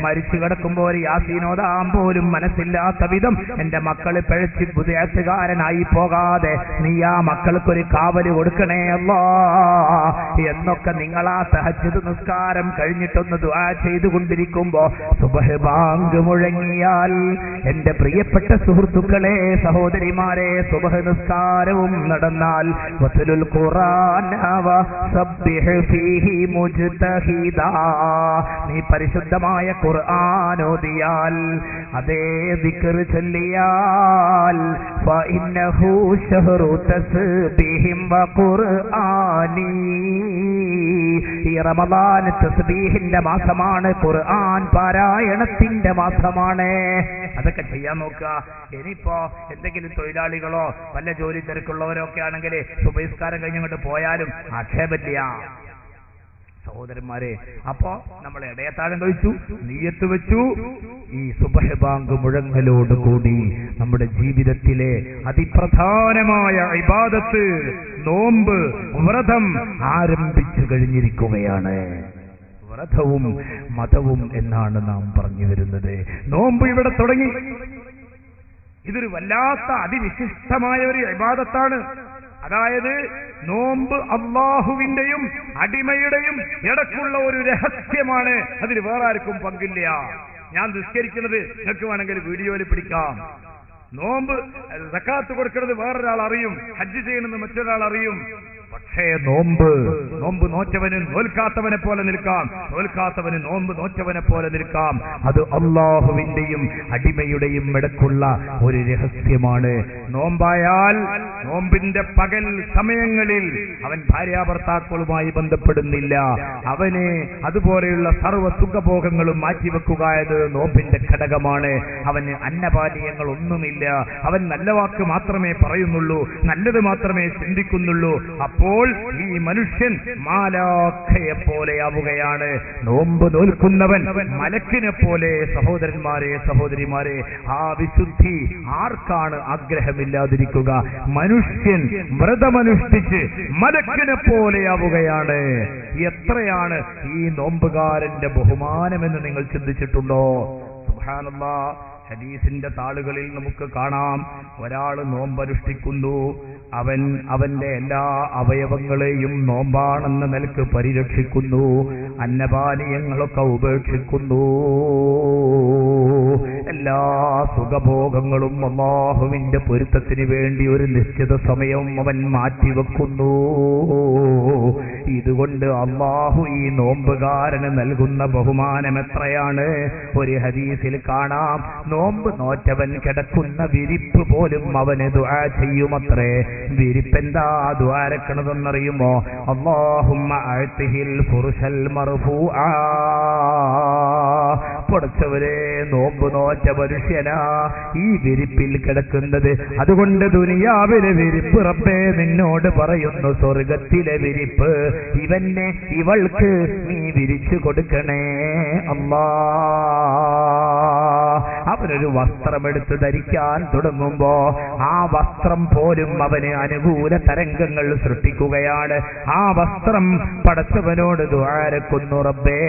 മരിച്ചു കിടക്കുമ്പോൾ ഒരു യാസീനോദാൻ പോലും മനസ്സില്ലാത്ത വിധം എന്റെ മക്കള് പിഴച്ച് പുതിയത്തുകാരനായി പോകാതെ നീ ആ മക്കൾക്കൊരു കാവല് കൊടുക്കണേ അല്ലാ എന്നൊക്കെ നിങ്ങളാ തഹജ്ജുദ് നിസ്കാരം കഴിഞ്ഞിട്ടൊന്ന് ദുആ ചെയ്തുകൊണ്ടിരിക്കുമ്പോ സുബ്ഹ് ബാങ്ക് മുഴങ്ങിയാൽ എന്റെ പ്രിയപ്പെട്ട സുഹൃത്തുക്കളെ, സഹോദരിമാരെ, സുബ്ഹ് നിസ്കാരവും നടന്നാൽ വത്ലുൽ ഖുർആൻ വസബ്ബിഹ് ഫീഹി മുജ്തഹിദാ, നീ പരിശുദ്ധമായ ഖുർആൻ ഓതിയാൽ, അതേ ദിക്ർ ചൊല്ലിയാൽ, ഫഇന്നഹു ശഹ്റു തസ്ബീഹിൻ വഖുർആനി, ഈ റമദാൻ തസ്ബീഹിന്റെ മാസമാണ്, ഖുർആൻ പാരായണത്തിന്റെ മാസമാണ്. അതൊക്കെ ചെയ്യാൻ നോക്കുക. ഇനിയിപ്പോ എന്തെങ്കിലും തൊഴിലാളികളോ വല്ല ജോലി തിരക്കുള്ളവരോ ഒക്കെ ആണെങ്കിൽ സുബഹിസ്കാരം കഴിഞ്ഞിങ്ങോട്ട് പോയാലും ആക്ഷേപമില്ല. സഹോദരന്മാരെ, അപ്പോ നമ്മൾ ഇടയത്താഴം കഴിച്ചു, നിയ്യത്ത് വെച്ചു, ഈ സുബ്ഹ് ബാങ്ക് മുഴങ്ങലോടുകൂടി നമ്മുടെ ജീവിതത്തിലെ അതിപ്രധാനമായ ഇബാദത്ത് നോമ്പ് വ്രതം ആരംഭിച്ചു കഴിഞ്ഞിരിക്കുകയാണ്. വ്രതവും മതവും എന്നാണ് നാം പറഞ്ഞു വരുന്നത്. നോമ്പ് ഇവിടെ തുടങ്ങി. ഇതൊരു വല്ലാത്ത അതിവിശിഷ്ടമായ ഒരു ഇബാദത്താണ്. അതായത് നോമ്പ് അല്ലാഹുവിന്റെയും അടിമയുടെയും ഇടക്കുള്ള ഒരു രഹസ്യമാണ്. അതിൽ വേറെ ആർക്കും പങ്കില്ല. ഞാൻ നിസ്കരിക്കുന്നത് നിങ്ങൾക്ക് വേണമെങ്കിൽ വീഡിയോയിൽ പിടിക്കാം. നോമ്പ് സക്കാത്ത് കൊടുക്കുന്നത് വേറൊരാൾ അറിയും, ഹജ്ജ് ചെയ്യണമെന്ന് മറ്റൊരാൾ അറിയും. പക്ഷേ നോമ്പ് നോറ്റവന് നോൽക്കാത്തവനെ പോലെ നിൽക്കാം, നോൽക്കാത്തവന് നോമ്പ് നോറ്റവനെ പോലെ നിൽക്കാം. അത് അല്ലാഹുവിന്റെയും അടിമയുടെയും ഇടക്കുള്ള ഒരു രഹസ്യമാണ്. നോമ്പായാൽ നോമ്പിന്റെ പകൽ സമയങ്ങളിൽ അവൻ ഭാര്യാഭർത്താക്കളുമായി ബന്ധപ്പെടുന്നില്ല. അവന് അതുപോലെയുള്ള സർവ്വ സുഖഭോഗങ്ങളും മാറ്റിവെക്കുക എന്നത് നോമ്പിന്റെ ഘടകമാണ്. അവന് അന്നപാനീയങ്ങൾ ഒന്നുമില്ല. അവൻ നല്ല വാക്ക് മാത്രമേ പറയുന്നുള്ളൂ, നല്ലത് മാത്രമേ ചിന്തിക്കുന്നുള്ളൂ. അപ്പോൾ ഈ മനുഷ്യൻ മാലാഖയെ പോലെയാവുകയാണ്. നോമ്പ് നോൽക്കുന്നവൻ മലക്കിനെ പോലെ. സഹോദരന്മാരെ, സഹോദരിമാരെ, ആ വിശുദ്ധി ആർക്കാണ് ആഗ്രഹമില്ലാതിരിക്കുക? മനുഷ്യൻ വ്രതമനുഷ്ഠിച്ച് മലക്കിനെ പോലെയാവുകയാണ്. എത്രയാണ് ഈ നോമ്പുകാരന്റെ ബഹുമാനമെന്ന് നിങ്ങൾ ചിന്തിച്ചിട്ടുണ്ടോ? സുബ്ഹാനല്ലാഹ്. ഹദീസിന്റെ താളുകളിൽ നമുക്ക് കാണാം, ഒരാൾ നോമ്പനുഷ്ഠിക്കുന്നു, അവന്റെ എല്ലാ അവയവങ്ങളെയും നോമ്പാണെന്ന നിലക്ക് പരിരക്ഷിക്കുന്നു, അന്നപാനീയങ്ങളൊക്കെ ഉപേക്ഷിക്കുന്നു, എല്ലാ സുഖഭോഗങ്ങളും അല്ലാഹുവിന്റെ പൊരുത്തത്തിന് വേണ്ടി ഒരു നിശ്ചിത സമയം അവൻ മാറ്റിവെക്കുന്നു. ഇതുകൊണ്ട് അല്ലാഹു ഈ നോമ്പുകാരന് നൽകുന്ന ബഹുമാനം എത്രയാണ്! ഒരു ഹദീസിൽ കാണാം, നോമ്പ് നോറ്റവൻ കിടക്കുന്ന വിരിപ്പ് പോലും അവന് ദുആ ചെയ്യുമത്രേ. വിരിപ്പെന്താ ദുആരക്കണതെന്നറിയുമോ? അല്ലാഹുമ്മ അഅ്തിഹിൽ ഫുർശൽ മർഫൂആ. പഠിച്ചവരെ, നോമ്പ് നോറ്റ മനുഷ്യനാ ഈ വിരിപ്പിൽ കിടക്കുന്നത്. അതുകൊണ്ട് ദുനിയാവിലെ വിരിപ്പ് റബ്ബേ നിന്നോട് പറയുന്നു, സ്വർഗത്തിലെ വിരിപ്പ് ഇവൾക്ക് നീ വിരിച്ചു കൊടുക്കണേ അല്ലാ. അവനൊരു വസ്ത്രമെടുത്ത് ധരിക്കാൻ തുടങ്ങുമ്പോ ആ വസ്ത്രം പോലും അവന് അനുകൂല തരംഗങ്ങൾ സൃഷ്ടിക്കുകയാണ്. ആ വസ്ത്രം പടച്ചവനോട് ദുആരക്കുന്നു, റബ്ബേ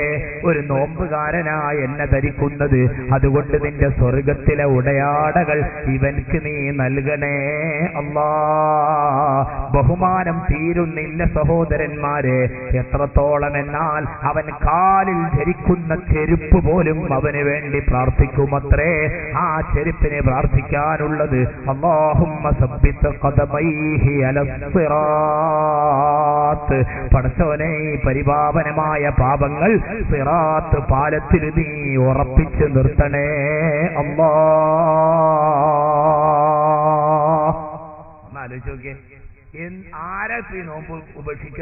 ഒരു നോമ്പുകാരനായ എന്നെ ധരിക്കുന്നത്, അതുകൊണ്ട് നിന്റെ സ്വർഗത്തിലെ ഉടയാടകൾ ഇവൻക്ക് നീ നൽകണേ അല്ലാ. ബഹുമാനം തീരുന്നില്ല സഹോദരന്മാരെ. എത്രത്തോളം എന്നാൽ അവൻ കാലിൽ ധരിക്കുന്ന ചെരുപ്പ് പോലും അവന് വേണ്ടി പ്രാർത്ഥിക്കുമത്രേ. ആ ചെരുപ്പിനെ പ്രാർത്ഥിക്കാനുള്ളത് അല്ലാഹുമ്മ സബ്ബിത് ഖദമൈഹി അലസ്സിറാത്ത്. പടച്ചവനെ, പരിപാവനമായ പാപങ്ങൾ സിറാത്ത് പാലത്തിൽ നീ ഉറപ്പിച്ചു നിർത്തണേ അല്ലാ. ആലോചിച്ച് നോക്കിയേ, ആരാ ഈ നോമ്പ് ഉപേക്ഷിക്ക?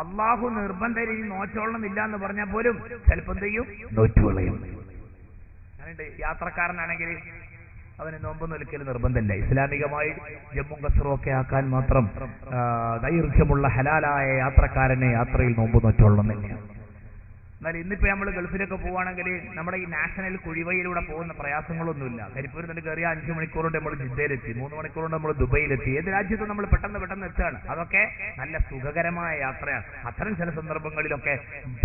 അള്ളാഹു നിർബന്ധം നോച്ചോളണമെന്നില്ല എന്ന് പറഞ്ഞാൽ പോലും ചിലപ്പോൾ എന്ത് ചെയ്യും? നോറ്റുകളയും. യാത്രക്കാരനാണെങ്കിൽ അവന് നോമ്പ് നിൽക്കൽ നിർബന്ധമില്ല. ഇസ്ലാമികമായി ജമ്മും കസറും ഒക്കെ ആക്കാൻ മാത്രം ദൈർഘ്യമുള്ള ഹലാലായ യാത്രക്കാരനെ യാത്രയിൽ നോമ്പ് നോറ്റോളണമെന്നില്ല. എന്നാൽ ഇന്നിപ്പോ നമ്മൾ ഗൾഫിലൊക്കെ പോവുകയാണെങ്കിൽ നമ്മുടെ ഈ നാഷണൽ കുഴിവയിലൂടെ പോകുന്ന പ്രയാസങ്ങളൊന്നുമില്ല. കരിപ്പൂരിൽ നിന്ന് കയറിയ 5 മണിക്കൂർ കൊണ്ട് നമ്മൾ ജിദ്ദയിലെത്തി, 3 മണിക്കൂർ കൊണ്ട് നമ്മൾ ദുബൈയിലെത്തി. ഏത് രാജ്യത്തും നമ്മൾ പെട്ടെന്ന് എത്തുകയാണ്. അതൊക്കെ നല്ല സുഖകരമായ യാത്രയാണ്. അത്തരം ചില സന്ദർഭങ്ങളിലൊക്കെ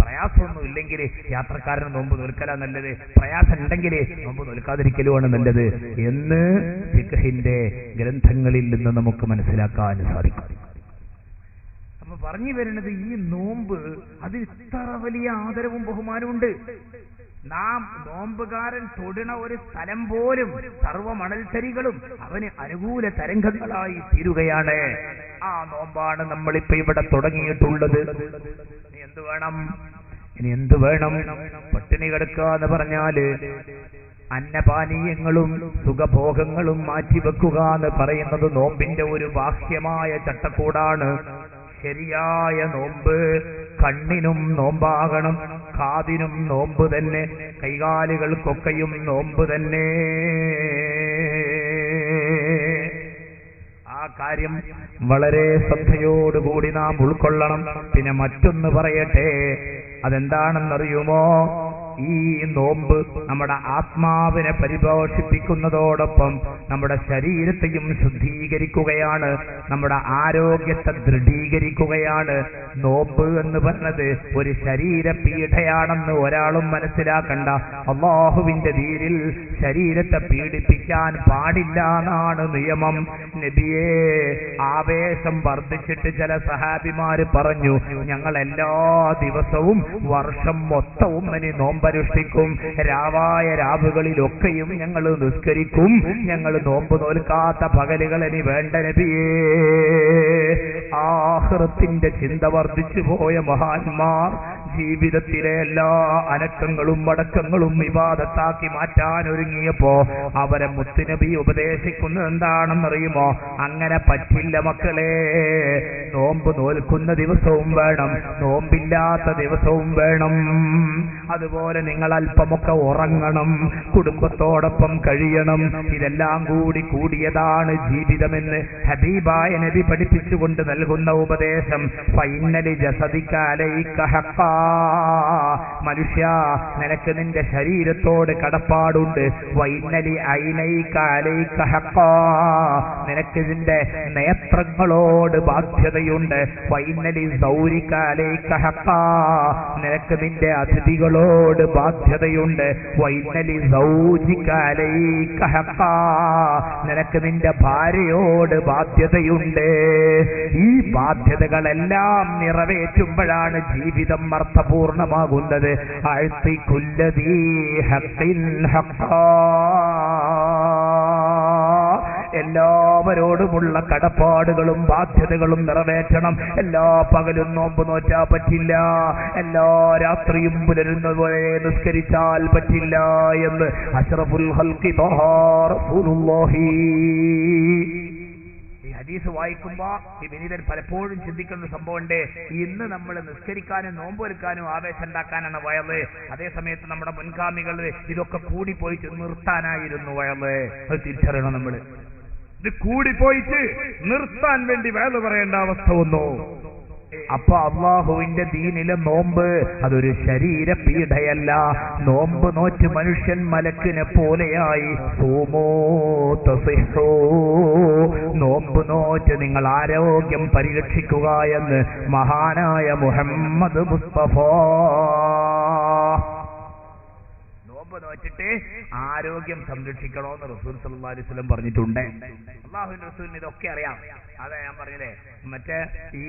പ്രയാസമൊന്നും ഇല്ലെങ്കിൽ യാത്രക്കാരന് നോമ്പ് നോൽക്കലാണ് നല്ലത്, പ്രയാസം ഉണ്ടെങ്കിൽ നോമ്പ് നോൽക്കാതിരിക്കലുമാണ് നല്ലത് എന്ന് ഫിഖ്ഹിന്റെ ഗ്രന്ഥങ്ങളിൽ നിന്ന് നമുക്ക് മനസ്സിലാക്കാൻ സാധിക്കും. അപ്പൊ പറഞ്ഞു വരുന്നത് ഈ നോമ്പ് അതിന് ഇത്ര വലിയ ആദരവും ബഹുമാനവും. നാം നോമ്പുകാരൻ തൊടുന്ന ഒരു സ്ഥലം പോലും സർവ്വ മണൽത്തരികളും അവന് അനുകൂല തരംഗങ്ങളായി തീരുകയാണ്. ആ നോമ്പാണ് നമ്മളിപ്പോ ഇവിടെ തുടങ്ങിയിട്ടുള്ളത്. ഇനി എന്ത് വേണം? പട്ടിണി കിടക്കുക എന്ന് പറഞ്ഞാല് അന്നപാനീയങ്ങളും സുഖഭോഗങ്ങളും മാറ്റിവെക്കുക എന്ന് പറയുന്നത് നോമ്പിന്റെ ഒരു ബാഹ്യമായ ചട്ടക്കൂടാണ്. ശരിയായ നോമ്പ് കണ്ണിനും നോമ്പാകണം, കാതിനും നോമ്പ് തന്നെ, കൈകാലുകൾക്കൊക്കെയും നോമ്പ് തന്നെ. ആ കാര്യം വളരെ ശ്രദ്ധയോടുകൂടി നാം ഉൾക്കൊള്ളണം. പിന്നെ മറ്റൊന്ന് പറയട്ടെ, അതെന്താണെന്നറിയുമോ? ഈ നോമ്പ് നമ്മുടെ ആത്മാവിനെ പരിപോഷിപ്പിക്കുന്നതോടൊപ്പം നമ്മുടെ ശരീരത്തെയും ശുദ്ധീകരിക്കുകയാണ്, നമ്മുടെ ആരോഗ്യത്തെ ദൃഢീകരിക്കുകയാണ്. നോമ്പ് എന്ന് പറഞ്ഞത് ഒരു ശരീരപീഠയാണെന്ന് ഒരാളും മനസ്സിലാക്കണ്ട. അല്ലാഹുവിന്റെ ദീനിൽ ശരീരത്തെ പീഡിപ്പിക്കാൻ പാടില്ല എന്നാണ് നിയമം. നബിയേ, ആവേശം വർദ്ധിച്ചിട്ട് ചില സഹാബിമാര് പറഞ്ഞു, ഞങ്ങൾ എല്ലാ ദിവസവും വർഷം മൊത്തവും ഇനി നോമ്പനുഷ്ഠിക്കും, രാവായ രാവുകളിലൊക്കെയും ഞങ്ങൾ നിസ്കരിക്കും, ഞങ്ങൾ നോമ്പ് നോൽക്കാത്ത പകലുകൾ ഇനി വേണ്ട നബിയേ. ആഖിറത്തിന്റെ ചിന്ത വർദ്ധിച്ചു പോയ മഹാന്മാർ ജീവിതത്തിലെ എല്ലാ അനക്കങ്ങളും മടക്കങ്ങളും വിവാദത്താക്കി മാറ്റാൻ ഒരുങ്ങിയപ്പോ അവരെ മുത്തുനബി ഉപദേശിക്കുന്നത് എന്താണെന്നറിയുമോ? അങ്ങനെ പറ്റില്ല മക്കളെ. നോമ്പ് നോൽക്കുന്ന ദിവസവും വേണം, നോമ്പില്ലാത്ത ദിവസവും വേണം. അതുപോലെ നിങ്ങൾ അല്പമൊക്കെ ഉറങ്ങണം, കുടുംബത്തോടൊപ്പം കഴിയണം. ഇതെല്ലാം കൂടിയതാണ് ജീവിതമെന്ന് ഹബീബായ നബി പഠിപ്പിച്ചുകൊണ്ട് നൽകുന്ന ഉപദേശം. ഫൈനലി ജസദിക അലൈക ഹഖ്ഖാ, മനുഷ്യ നിനക്ക് നിന്റെ ശരീരത്തോട് കടപ്പാടുണ്ട്. വൈനലി ഐനൈക അലൈക ഹഖ്ഖാ, നിനക്ക് നിന്റെ നേത്രങ്ങളോട് ബാധ്യതയുണ്ട്. വൈനലി സൗരിക അലൈക ഹഖ്ഖാ, നിനക്ക് നിന്റെ അതിഥികളോട് ബാധ്യതയുണ്ട്. വൈനലി സൗജിക അലൈക ഹഖ്ഖാ, നിനക്ക് നിന്റെ ഭാര്യയോട് ബാധ്യതയുണ്ട്. ഈ ബാധ്യതകളെല്ലാം നിറവേറ്റുമ്പോഴാണ് ജീവിതം അർത്ഥപൂർണമാകുന്നത്. അഅ്തി കുല്ലദീ ഹഖ്ഖിൻ ഹഖ്ഖാ, എല്ലാവരോടുമുള്ള കടപ്പാടുകളും ബാധ്യതകളും നിറവേറ്റണം. എല്ലാ പകലും നോമ്പ് നോറ്റാ പറ്റില്ല, എല്ലാ രാത്രിയും പുലരുന്നതുപോലെ നിസ്കരിച്ചാൽ പറ്റില്ല എന്ന് അഷ്റഫുൽ ഖൽഖി ത്വഹ റസൂലുള്ളാഹി. ഈ ഹദീസ് വായിക്കുമ്പോ ഈ വിനീതൻ പലപ്പോഴും ചിന്തിക്കുന്ന സംഭവമുണ്ട്. ഇന്ന് നമ്മൾ നിസ്കരിക്കാനും നോമ്പൊരുക്കാനും ആവേശം ഉണ്ടാക്കാനാണ് വയല്, അതേ സമയത്ത് നമ്മുടെ മുൻഗാമികൾ ഇതൊക്കെ കൂടിപ്പോയിട്ട് നിർത്താനായിരുന്നു വയല്. അത് തിരിച്ചറിയണം നമ്മൾ. ഇത് കൂടിപ്പോയിട്ട് നിർത്താൻ വേണ്ടി വയല് പറയേണ്ട അവസ്ഥ വന്നു. അപ്പൊ അല്ലാഹുവിന്റെ ദീനിലെ നോമ്പ് അതൊരു ശരീരപീഠയല്ല. നോമ്പ് നോറ്റ് മനുഷ്യൻ മലക്കിനെ പോലെയായി. സൂമോ തസിഹൂ, നോമ്പ് നോറ്റ് നിങ്ങൾ ആരോഗ്യം പരിരക്ഷിക്കുക എന്ന് മഹാനായ മുഹമ്മദ് മുസ്തഫ. നോമ്പ് നോറ്റിട്ട് ആരോഗ്യം സംരക്ഷിക്കണമെന്ന് റസൂൽ സല്ലല്ലാഹു അലൈഹി വസല്ലം പറഞ്ഞിട്ടുണ്ട്. അല്ലാഹുവിന്റെ റസൂലിന് ഇതൊക്കെ അറിയാം. അതെ ഞാൻ പറഞ്ഞില്ലേ, മറ്റേ ഈ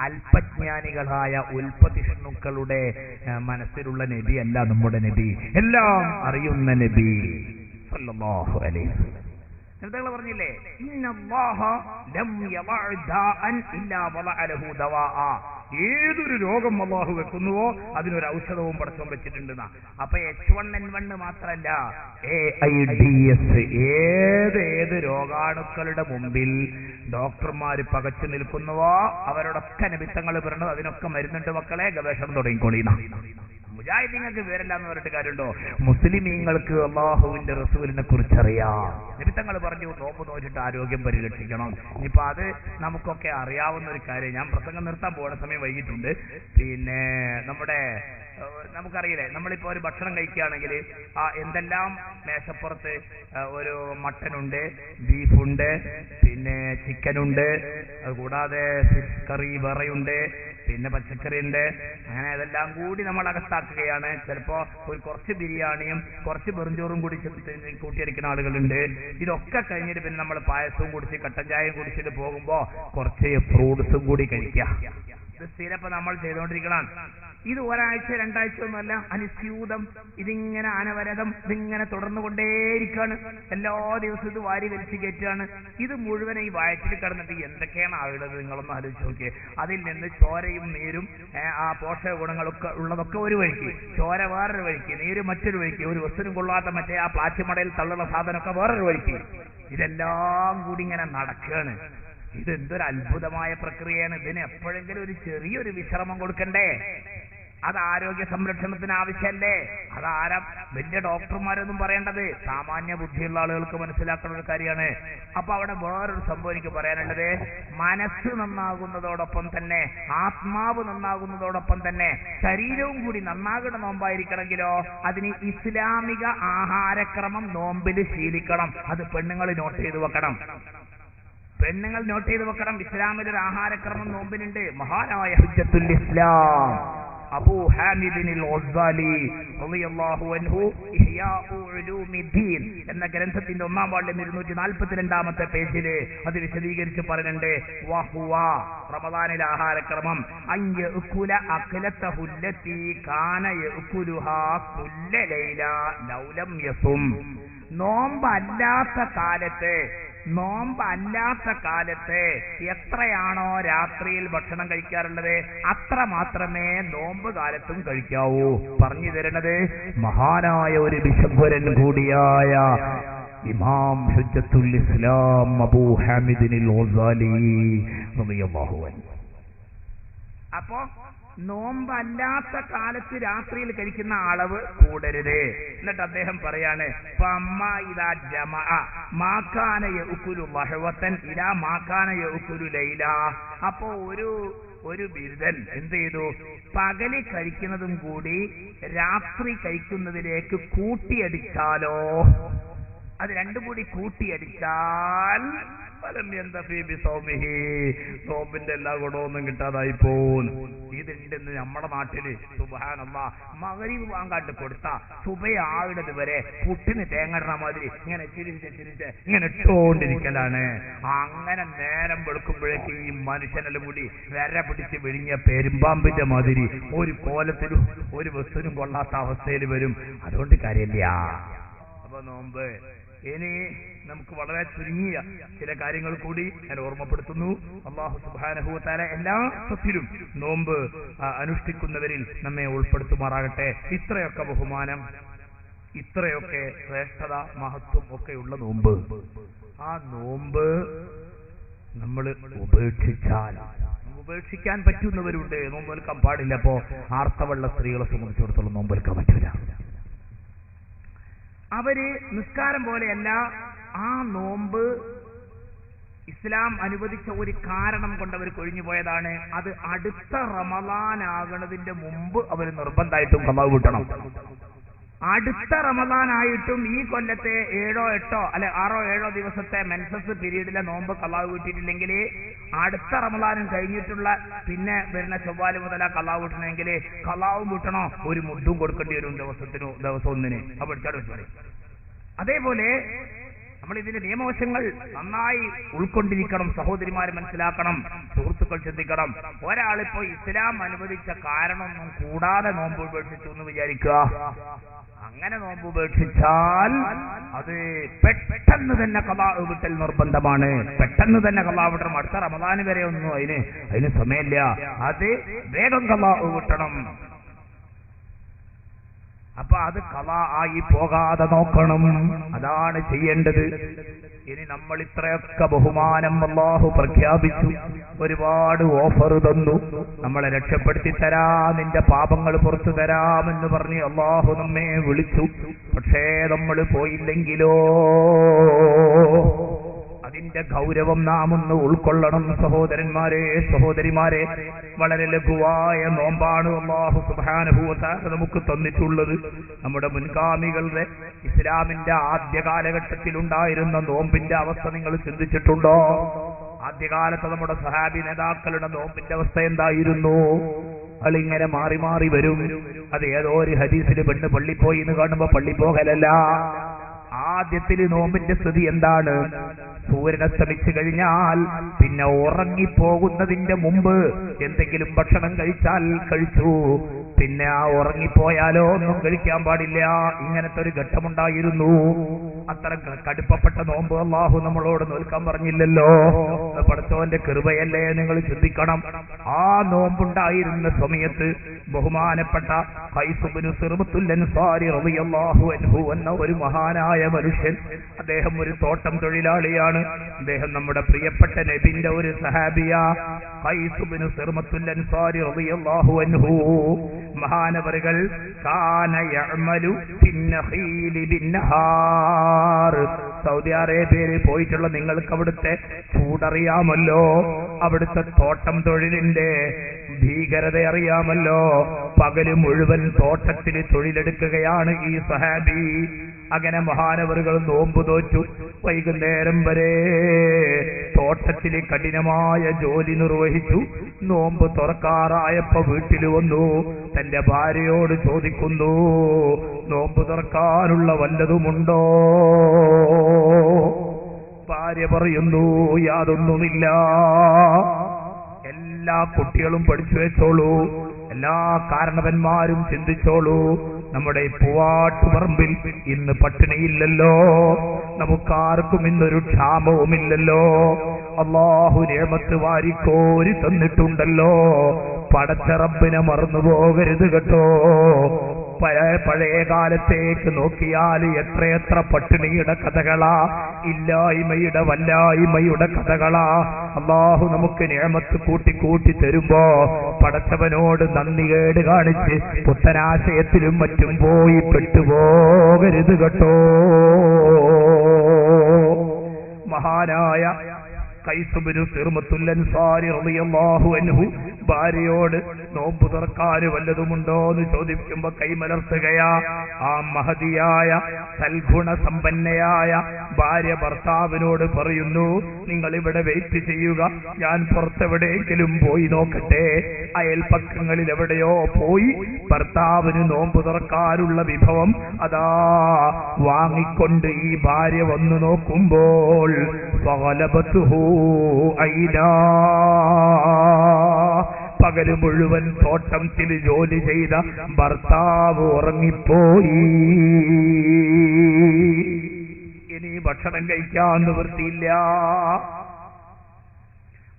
അല്പജ്ഞാനികളായ ഉൽപ്പതിഷ്ണുക്കളുടെ മനസ്സിലുള്ള നബി അല്ല നമ്മുടെ നബി, എല്ലാം അറിയുന്ന നബി സല്ലല്ലാഹു അലൈഹി വസല്ലം. നേരത്തെ പറഞ്ഞില്ലേ, ഇന്നല്ലാഹ ലം യദഅ ദാഅൻ ഇല്ലാ വദഅ ലഹു ദവാഅ, ഏതൊരു രോഗം അല്ലാഹു വെക്കുന്നുവോ അതിനൊരു ഔഷധവും പടച്ചോൻ വെച്ചിട്ടുണ്ടെന്നാ. അപ്പൊ H1N1 മാത്രല്ല, AIDS, ഏത് രോഗാണുക്കളുടെ മുമ്പിൽ ഡോക്ടർമാര് പകച്ചു നിൽക്കുന്നുവോ അവരോടൊക്കെ നിമിത്തങ്ങൾ പറയുന്നത് അതിനൊക്കെ മരുന്നുണ്ട് മക്കളെ, ഗവേഷണം തുടങ്ങിക്കൊള്ളിന. മുജാഹിദീങ്ങൾക്ക് വിവരമില്ല എന്ന് പറഞ്ഞിട്ട് കാര്യമുണ്ടോ? മുസ്ലിമീങ്ങൾക്ക് അള്ളാഹുവിന്റെ റസൂലിനെ കുറിച്ചറിയാം. നിമിത്തങ്ങൾ പറഞ്ഞു നോമ്പ് നോച്ചിട്ട് ആരോഗ്യം പരിരക്ഷിക്കണം. ഇനിയിപ്പോ അത് നമുക്കൊക്കെ അറിയാവുന്ന ഒരു കാര്യം. ഞാൻ പ്രസംഗം നിർത്താൻ പോകുന്ന സമയം വൈകിട്ടുണ്ട്. പിന്നെ നമുക്കറിയില്ലേ, നമ്മളിപ്പോ ഒരു ഭക്ഷണം കഴിക്കുകയാണെങ്കിൽ എന്തെല്ലാം മേശപ്പുറത്ത് ഒരു മട്ടനുണ്ട്, ബീഫുണ്ട്, പിന്നെ ചിക്കനുണ്ട്, കൂടാതെ ഫിഷ് കറി വേറെയുണ്ട്, പിന്നെ പച്ചക്കറി ഉണ്ട്. അങ്ങനെ അതെല്ലാം കൂടി നമ്മൾ അകത്താക്കുകയാണ്. ചിലപ്പോ ഒരു കുറച്ച് ബിരിയാണിയും കുറച്ച് വെറുംചോറും കൂടി കൂട്ടിയടിക്കുന്ന ആളുകളുണ്ട്. ഇതൊക്കെ കഴിഞ്ഞിട്ട് പിന്നെ നമ്മൾ പായസവും കുടിച്ച് കട്ടൻ ചായയും കുടിച്ചിട്ട് പോകുമ്പോ കുറച്ച് ഫ്രൂട്ട്സും കൂടി കഴിക്കുക. ഇത് സ്ഥിരപ്പോ നമ്മൾ ചെയ്തുകൊണ്ടിരിക്കണം. ഇത് ഒരാഴ്ച രണ്ടാഴ്ച ഒന്നുമല്ല, അനുസ്യൂതം ഇതിങ്ങനെ അനവരതം ഇതിങ്ങനെ തുടർന്നുകൊണ്ടേയിരിക്കുകയാണ്. എല്ലാ ദിവസവും ഇത് വാരി വലിച്ചു കയറ്റുകയാണ്. ഇത് മുഴുവൻ ഈ വയറ്റിൽ കിടന്നിട്ട് എന്തൊക്കെയാണ് ആളുള്ളത് നിങ്ങളൊന്ന് ആലോചിച്ച് നോക്കിയേ. അതിൽ നിന്ന് ചോരയും നീരും ആ പോഷക ഗുണങ്ങളൊക്കെ ഉള്ളതൊക്കെ ഒരു വഴിക്ക്, ചോര വേറൊരു വഴിക്ക്, നീര് മറ്റൊരു വഴിക്ക്, ഒരു വസ്തുവിനും കൊള്ളാത്ത മറ്റേ ആ പ്ലാറ്റിമടയിൽ തള്ളുള്ള സാധനമൊക്കെ വേറൊരു വഴിക്ക്. ഇതെല്ലാം കൂടി ഇങ്ങനെ നടക്കുകയാണ്. ഇതെന്തൊരു അത്ഭുതമായ പ്രക്രിയയാണ്. ഇതിന് എപ്പോഴെങ്കിലും ഒരു ചെറിയൊരു വിശ്രമം കൊടുക്കണ്ടേ? അത് ആരോഗ്യ സംരക്ഷണത്തിന് ആവശ്യമല്ലേ? അതാരാ വലിയ ഡോക്ടർമാരൊന്നും പറയേണ്ടത്, സാമാന്യ ബുദ്ധിയുള്ള ആളുകൾക്ക് മനസ്സിലാക്കുന്ന ഒരു കാര്യമാണ്. അപ്പൊ അവിടെ വേറൊരു സംഭവം എനിക്ക് പറയാനുള്ളത്, മനസ്സ് നന്നാകുന്നതോടൊപ്പം തന്നെ ആത്മാവ് നന്നാകുന്നതോടൊപ്പം തന്നെ ശരീരവും കൂടി നന്നാകുന്ന നോമ്പായിരിക്കണമെങ്കിലോ അതിന് ഇസ്ലാമിക ആഹാരക്രമം നോമ്പിൽ ശീലിക്കണം. അത് പെണ്ണുങ്ങൾ നോട്ട് ചെയ്ത് വെക്കണം. പെണ്ണുങ്ങൾ നോട്ട് ചെയ്ത് വെക്കണം. ഇസ്ലാമിലൊരു ആഹാരക്രമം നോമ്പിനുണ്ട്. മഹാനായ ഹുജ്ജത്തുൽ ഇസ്ലാം അബൂ ഹാമിദിനിൽ ഗസാലി റളിയല്ലാഹു അൻഹു ഇഹ്യാഉ ഉലൂമിദ്ദീൻ എന്ന ഗ്രന്ഥത്തിന്റെ 1-ാം വാള്യം 242-ാമത്തെ പേജില് അത് വിശദീകരിച്ച് പറയുന്നുണ്ട്. വഹുവ റമദാനിലെ ആഹാരക്രമം അൻയഅകുല അഖലതഹു അല്ലതി കാന യഅകുലുഹാ കുല്ല ലൈല ലൗലം യസും. നോമ്പല്ലാത്ത കാലത്ത് എത്രയാണോ രാത്രിയിൽ ഭക്ഷണം കഴിക്കാറുള്ളത് അത്ര മാത്രമേ നോമ്പ് കാലത്തും കഴിക്കാവൂ. പറഞ്ഞു തരുന്നത് മഹാനായ ഒരു വിശുദ്ധൻ കൂടിയായ ഇമാം ഹുജ്ജത്തുൽ ഇസ്ലാം അബൂ ഹാമിദിനിൽ ഗസാലി റളിയല്ലാഹു അൻഹു. അപ്പോ നോമ്പല്ലാത്ത കാലത്ത് രാത്രിയിൽ കഴിക്കുന്ന അളവ് കൂടരുത്. എന്നിട്ട് അദ്ദേഹം പറയാണ് അപ്പോ ഒരു ബിരുദൻ എന്ത് ചെയ്തു, പകല് കഴിക്കുന്നതും കൂടി രാത്രി കഴിക്കുന്നതിലേക്ക് കൂട്ടിയടിച്ചാലോ, അത് രണ്ടും കൂടി കൂട്ടിയടിച്ചാൽ നോമ്പിന്റെ എല്ലാ ഗുണമൊന്നും കിട്ടാതായി പോകുന്നു. ഇതുണ്ടെന്ന് നമ്മുടെ നാട്ടില് സുബ്ഹാനല്ലാഹ് മഗ്‌രിബ് വാങ്ങാണ്ട് കൊടുത്താ സുബയാവുന്നത് വരെ പുട്ടിന് തേങ്ങടണ മാതിരി ഇങ്ങനെ ചിരിച്ച് ഇങ്ങനെ ഇട്ടുകൊണ്ടിരിക്കലാണ്. അങ്ങനെ നേരം വെളുക്കുമ്പോഴേക്ക് ഈ മനുഷ്യനെല്ലാം കൂടി വര പിടിച്ച് വിഴിഞ്ഞ പെരുമ്പാമ്പിന്റെ മാതിരി ഒരു കോലത്തിലും ഒരു വസ്തുവിനും കൊള്ളാത്ത അവസ്ഥയിൽ വരും. അതുകൊണ്ട് കാര്യമില്ല. അപ്പൊ നോമ്പ് ഇനി നമുക്ക് വളരെ ചുരുങ്ങിയ ചില കാര്യങ്ങൾ കൂടി ഞാൻ ഓർമ്മപ്പെടുത്തുന്നു. അല്ലാഹു സുബ്ഹാനഹു വ തആല എല്ലാ സത്യത്തിലും നോമ്പ് അനുഷ്ഠിക്കുന്നവരിൽ നമ്മെ ഉൾപ്പെടുത്തുമാറാകട്ടെ. ഇത്രയൊക്കെ ബഹുമാനം, ഇത്രയൊക്കെ ശ്രേഷ്ഠത, മഹത്വം ഒക്കെയുള്ള നോമ്പ്, ആ നോമ്പ് നമ്മൾ ഉപേക്ഷിക്കാൻ പറ്റുന്നവരുണ്ട്. നോമ്പ് നിൽക്കാൻ പാടില്ല. അപ്പോ ആർത്തവമുള്ള സ്ത്രീകളെ സംബന്ധിച്ചിടത്തോളം നോമ്പ് നിൽക്കാൻ പറ്റില്ല. അവര് നിസ്കാരം പോലെയല്ല, ആ നോമ്പ് ഇസ്ലാം അനുവദിച്ച ഒരു കാരണം കൊണ്ട് അവർ കൊഴിഞ്ഞു പോയതാണ്. അത് അടുത്ത റമളാൻ ആകുന്നതിന്റെ മുമ്പ് അവർ നിർബന്ധമായിട്ടും ഖളാ വീട്ടണം. അടുത്ത റമളാൻ ആയിട്ടും ഈ കൊല്ലത്തെ 7, 8 അല്ലെ 6, 7 ദിവസത്തെ മെൻസസ് പീരീഡിലെ നോമ്പ് ഖളാ വീട്ടിട്ടില്ലെങ്കിൽ അടുത്ത റമളാനും കഴിഞ്ഞിട്ടുള്ള പിന്നെ വരുന്ന ചൊവ്വാല് മുതൽ ഖളാ വീട്ടണമെങ്കിൽ ഖളാവും വീട്ടണോ, ഒരു മുദ്ദും കൊടുക്കേണ്ടി വരും ദിവസം ഒന്നിന്. അപ്പൊ എടുക്കാതെ. അതേപോലെ നമ്മൾ ഇതിന്റെ നിയമവശങ്ങൾ നന്നായി ഉൾക്കൊണ്ടിരിക്കണം. സഹോദരിമാര് മനസ്സിലാക്കണം, സുഹൃത്തുക്കൾ ചിന്തിക്കണം. ഒരാളിപ്പോ ഇസ്ലാം അനുവദിച്ച കാരണമൊന്നും കൂടാതെ നോമ്പ് ഉപേക്ഷിച്ചു എന്ന് വിചാരിക്കുക. അങ്ങനെ നോമ്പ് ഉപേക്ഷിച്ചാൽ അത് പെട്ടെന്ന് തന്നെ ഖളാ വീട്ടൽ നിർബന്ധമാണ്. പെട്ടെന്ന് തന്നെ ഖളാ വീട്ടണം. അടുത്ത റമളാൻ വരെ ഒന്നും അതിന് സമയമില്ല. അത് വേഗം ഖളാ വീട്ടണം. അപ്പൊ അത് ഖളാ ആയി പോകാതെ നോക്കണം. അതാണ് ചെയ്യേണ്ടത്. ഇനി നമ്മൾ ഇത്രയൊക്കെ ബഹുമാനം അല്ലാഹു പ്രഖ്യാപിച്ചു, ഒരുപാട് ഓഫർ തന്നു, നമ്മളെ രക്ഷപ്പെടുത്തി തരാം, നിന്റെ പാപങ്ങൾ പുറത്തു തരാമെന്ന് പറഞ്ഞ് അല്ലാഹു നമ്മെ വിളിച്ചു. പക്ഷേ നമ്മൾ പോയില്ലെങ്കിലോ? അതിന്റെ ഗൗരവം നാം ഒന്ന് ഉൾക്കൊള്ളണം. സഹോദരന്മാരെ, സഹോദരിമാരെ, വളരെ ലഘുവായ നോമ്പാണ് അല്ലാഹു സുബ്ഹാനഹു വ തആല നമുക്ക് തന്നിട്ടുള്ളത്. നമ്മുടെ മുൻഗാമികളുടെ ഇസ്ലാമിന്റെ ആദ്യ കാലഘട്ടത്തിൽ ഉണ്ടായിരുന്ന നോമ്പിന്റെ അവസ്ഥ നിങ്ങൾ ചിന്തിച്ചിട്ടുണ്ടോ? ആദ്യകാലത്ത് നമ്മുടെ സഹാബി നേതാക്കളുടെ നോമ്പിന്റെ അവസ്ഥ എന്തായിരുന്നു? അതിങ്ങനെ മാറി മാറി വരും. അത് ഏതോ ഒരു ഹദീസിൽ പെണ്ണ് പള്ളി പോയി എന്ന് കാണുമ്പോ പള്ളി പോകലല്ല. ആദ്യത്തിൽ നോമ്പിന്റെ സ്ഥിതി എന്താണ്? സൂര്യനസ്തമിച്ചു കഴിഞ്ഞാൽ പിന്നെ ഉറങ്ങിപ്പോകുന്നതിന്റെ മുമ്പ് എന്തെങ്കിലും ഭക്ഷണം കഴിച്ചാൽ കഴിച്ചു, പിന്നെ ആ ഉറങ്ങിപ്പോയാലോ ഒന്നും കഴിക്കാൻ പാടില്ല. ഇങ്ങനത്തെ ഒരു ഘട്ടമുണ്ടായിരുന്നു. അത്ര കടുപ്പപ്പെട്ട നോമ്പ് അല്ലാഹു നമ്മളോട് നോൽക്കാൻ പറഞ്ഞില്ലല്ലോ. പടച്ചോന്റെ കൃപയല്ലേ, നിങ്ങൾ ചിന്തിക്കണം. ആ നോമ്പുണ്ടായിരുന്ന സമയത്ത് ബഹുമാനപ്പെട്ട ഖൈസ് ഇബ്നു സിർമത്തുൽ അൻസാരി റളിയല്ലാഹു അൻഹു എന്ന ഒരു മഹാനായ മനുഷ്യൻ, അദ്ദേഹം ഒരു തോട്ടം തൊഴിലാളിയാണ്. അദ്ദേഹം നമ്മുടെ പ്രിയപ്പെട്ട നബിന്റെ ഒരു സഹാബിയ. ഖൈസ് ഇബ്നു സിർമത്തുൽ അൻസാരി റളിയല്ലാഹു അൻഹു മഹാനവറുകൾ കാന യഅമലു ഫിന്നഖീലി ബിന്നഹാർ. സൗദി അറേബ്യയിൽ പോയിട്ടുള്ള നിങ്ങൾക്ക് അവിടുത്തെ ചൂടറിയാമല്ലോ, അവിടുത്തെ തോട്ടം തൊഴിലിന്റെ ഭീകരത അറിയാമല്ലോ. പകല് മുഴുവൻ തോട്ടത്തിൽ തൊഴിലെടുക്കുകയാണ് ഈ സഹാബി. അങ്ങനെ മഹാനവറുകൾ നോമ്പ് തോറ്റു. വൈകുന്നേരം വരെ തോട്ടത്തിൽ കഠിനമായ ജോലി നിർവഹിച്ചു. നോമ്പ് തുറക്കാറായപ്പോ വീട്ടിൽ വന്നു. തന്റെ ഭാര്യയോട് ചോദിക്കുന്നു, നോമ്പ് തുറക്കാനുള്ള വല്ലതുമുണ്ടോ? ഭാര്യ പറയുന്നു, യാതൊന്നുമില്ല. എല്ലാ കുട്ടികളും പഠിച്ചു വെച്ചോളൂ, എല്ലാ കാരണവന്മാരും ചിന്തിച്ചോളൂ. നമ്മുടെ പൂവാട്ടുപറമ്പിൽ ഇന്ന് പട്ടിണിയില്ലല്ലോ, നമുക്കാർക്കും ഇന്നൊരു ക്ഷാമവുമില്ലല്ലോ. അല്ലാഹു നിഅമത്ത് വാരിക്കോരി തന്നിട്ടുണ്ടല്ലോ. പടച്ച റബ്ബിനെ മറന്നു പോകരുത് കേട്ടോ. പഴയ കാലത്തേക്ക് നോക്കിയാൽ എത്രയെത്ര പട്ടിണിയുടെ കഥകളാ, ഇല്ലായ്മയുടെ വല്ലായ്മയുടെ കഥകളാ. അല്ലാഹു നമുക്ക് നിഅമത്ത് കൂട്ടി തരുമ്പോ പടച്ചവനോട് നന്ദികേട് കാണിച്ച് പുത്തനാശയത്തിലും മറ്റും പോയി പെട്ടുപോകരുത് കേട്ടോ. മഹാനായ ഖൈസ് ഇബ്നു സിർമത്തുൽ അൻസാരി റളിയല്ലാഹു അൻഹു ഭാര്യയോട് നോമ്പ് തുറക്കാൻ വല്ലതുമുണ്ടോ എന്ന് ചോദിക്കുമ്പോ കൈമലർത്തുകയാ. ആ മഹതിയായ സൽഗുണ സമ്പന്നയായ ഭാര്യ ഭർത്താവിനോട് പറയുന്നു, നിങ്ങൾ ഇവിടെ വെയിറ്റ് ചെയ്യുക, ഞാൻ പുറത്തെവിടെയെങ്കിലും പോയി നോക്കട്ടെ. അയൽപക്കങ്ങളിൽ എവിടെയോ പോയി ഭർത്താവിന് നോമ്പ് തുറക്കാനുള്ള വിഭവം അതാ വാങ്ങിക്കൊണ്ട് ഈ ഭാര്യ വന്നു നോക്കുമ്പോൾ പകല് മുഴുവൻ തോട്ടത്തിൽ ജോലി ചെയ്ത ഭർത്താവ് ഉറങ്ങിപ്പോയി. ഇനി ഭക്ഷണം കഴിക്കാൻ നിവൃത്തിയില്ല.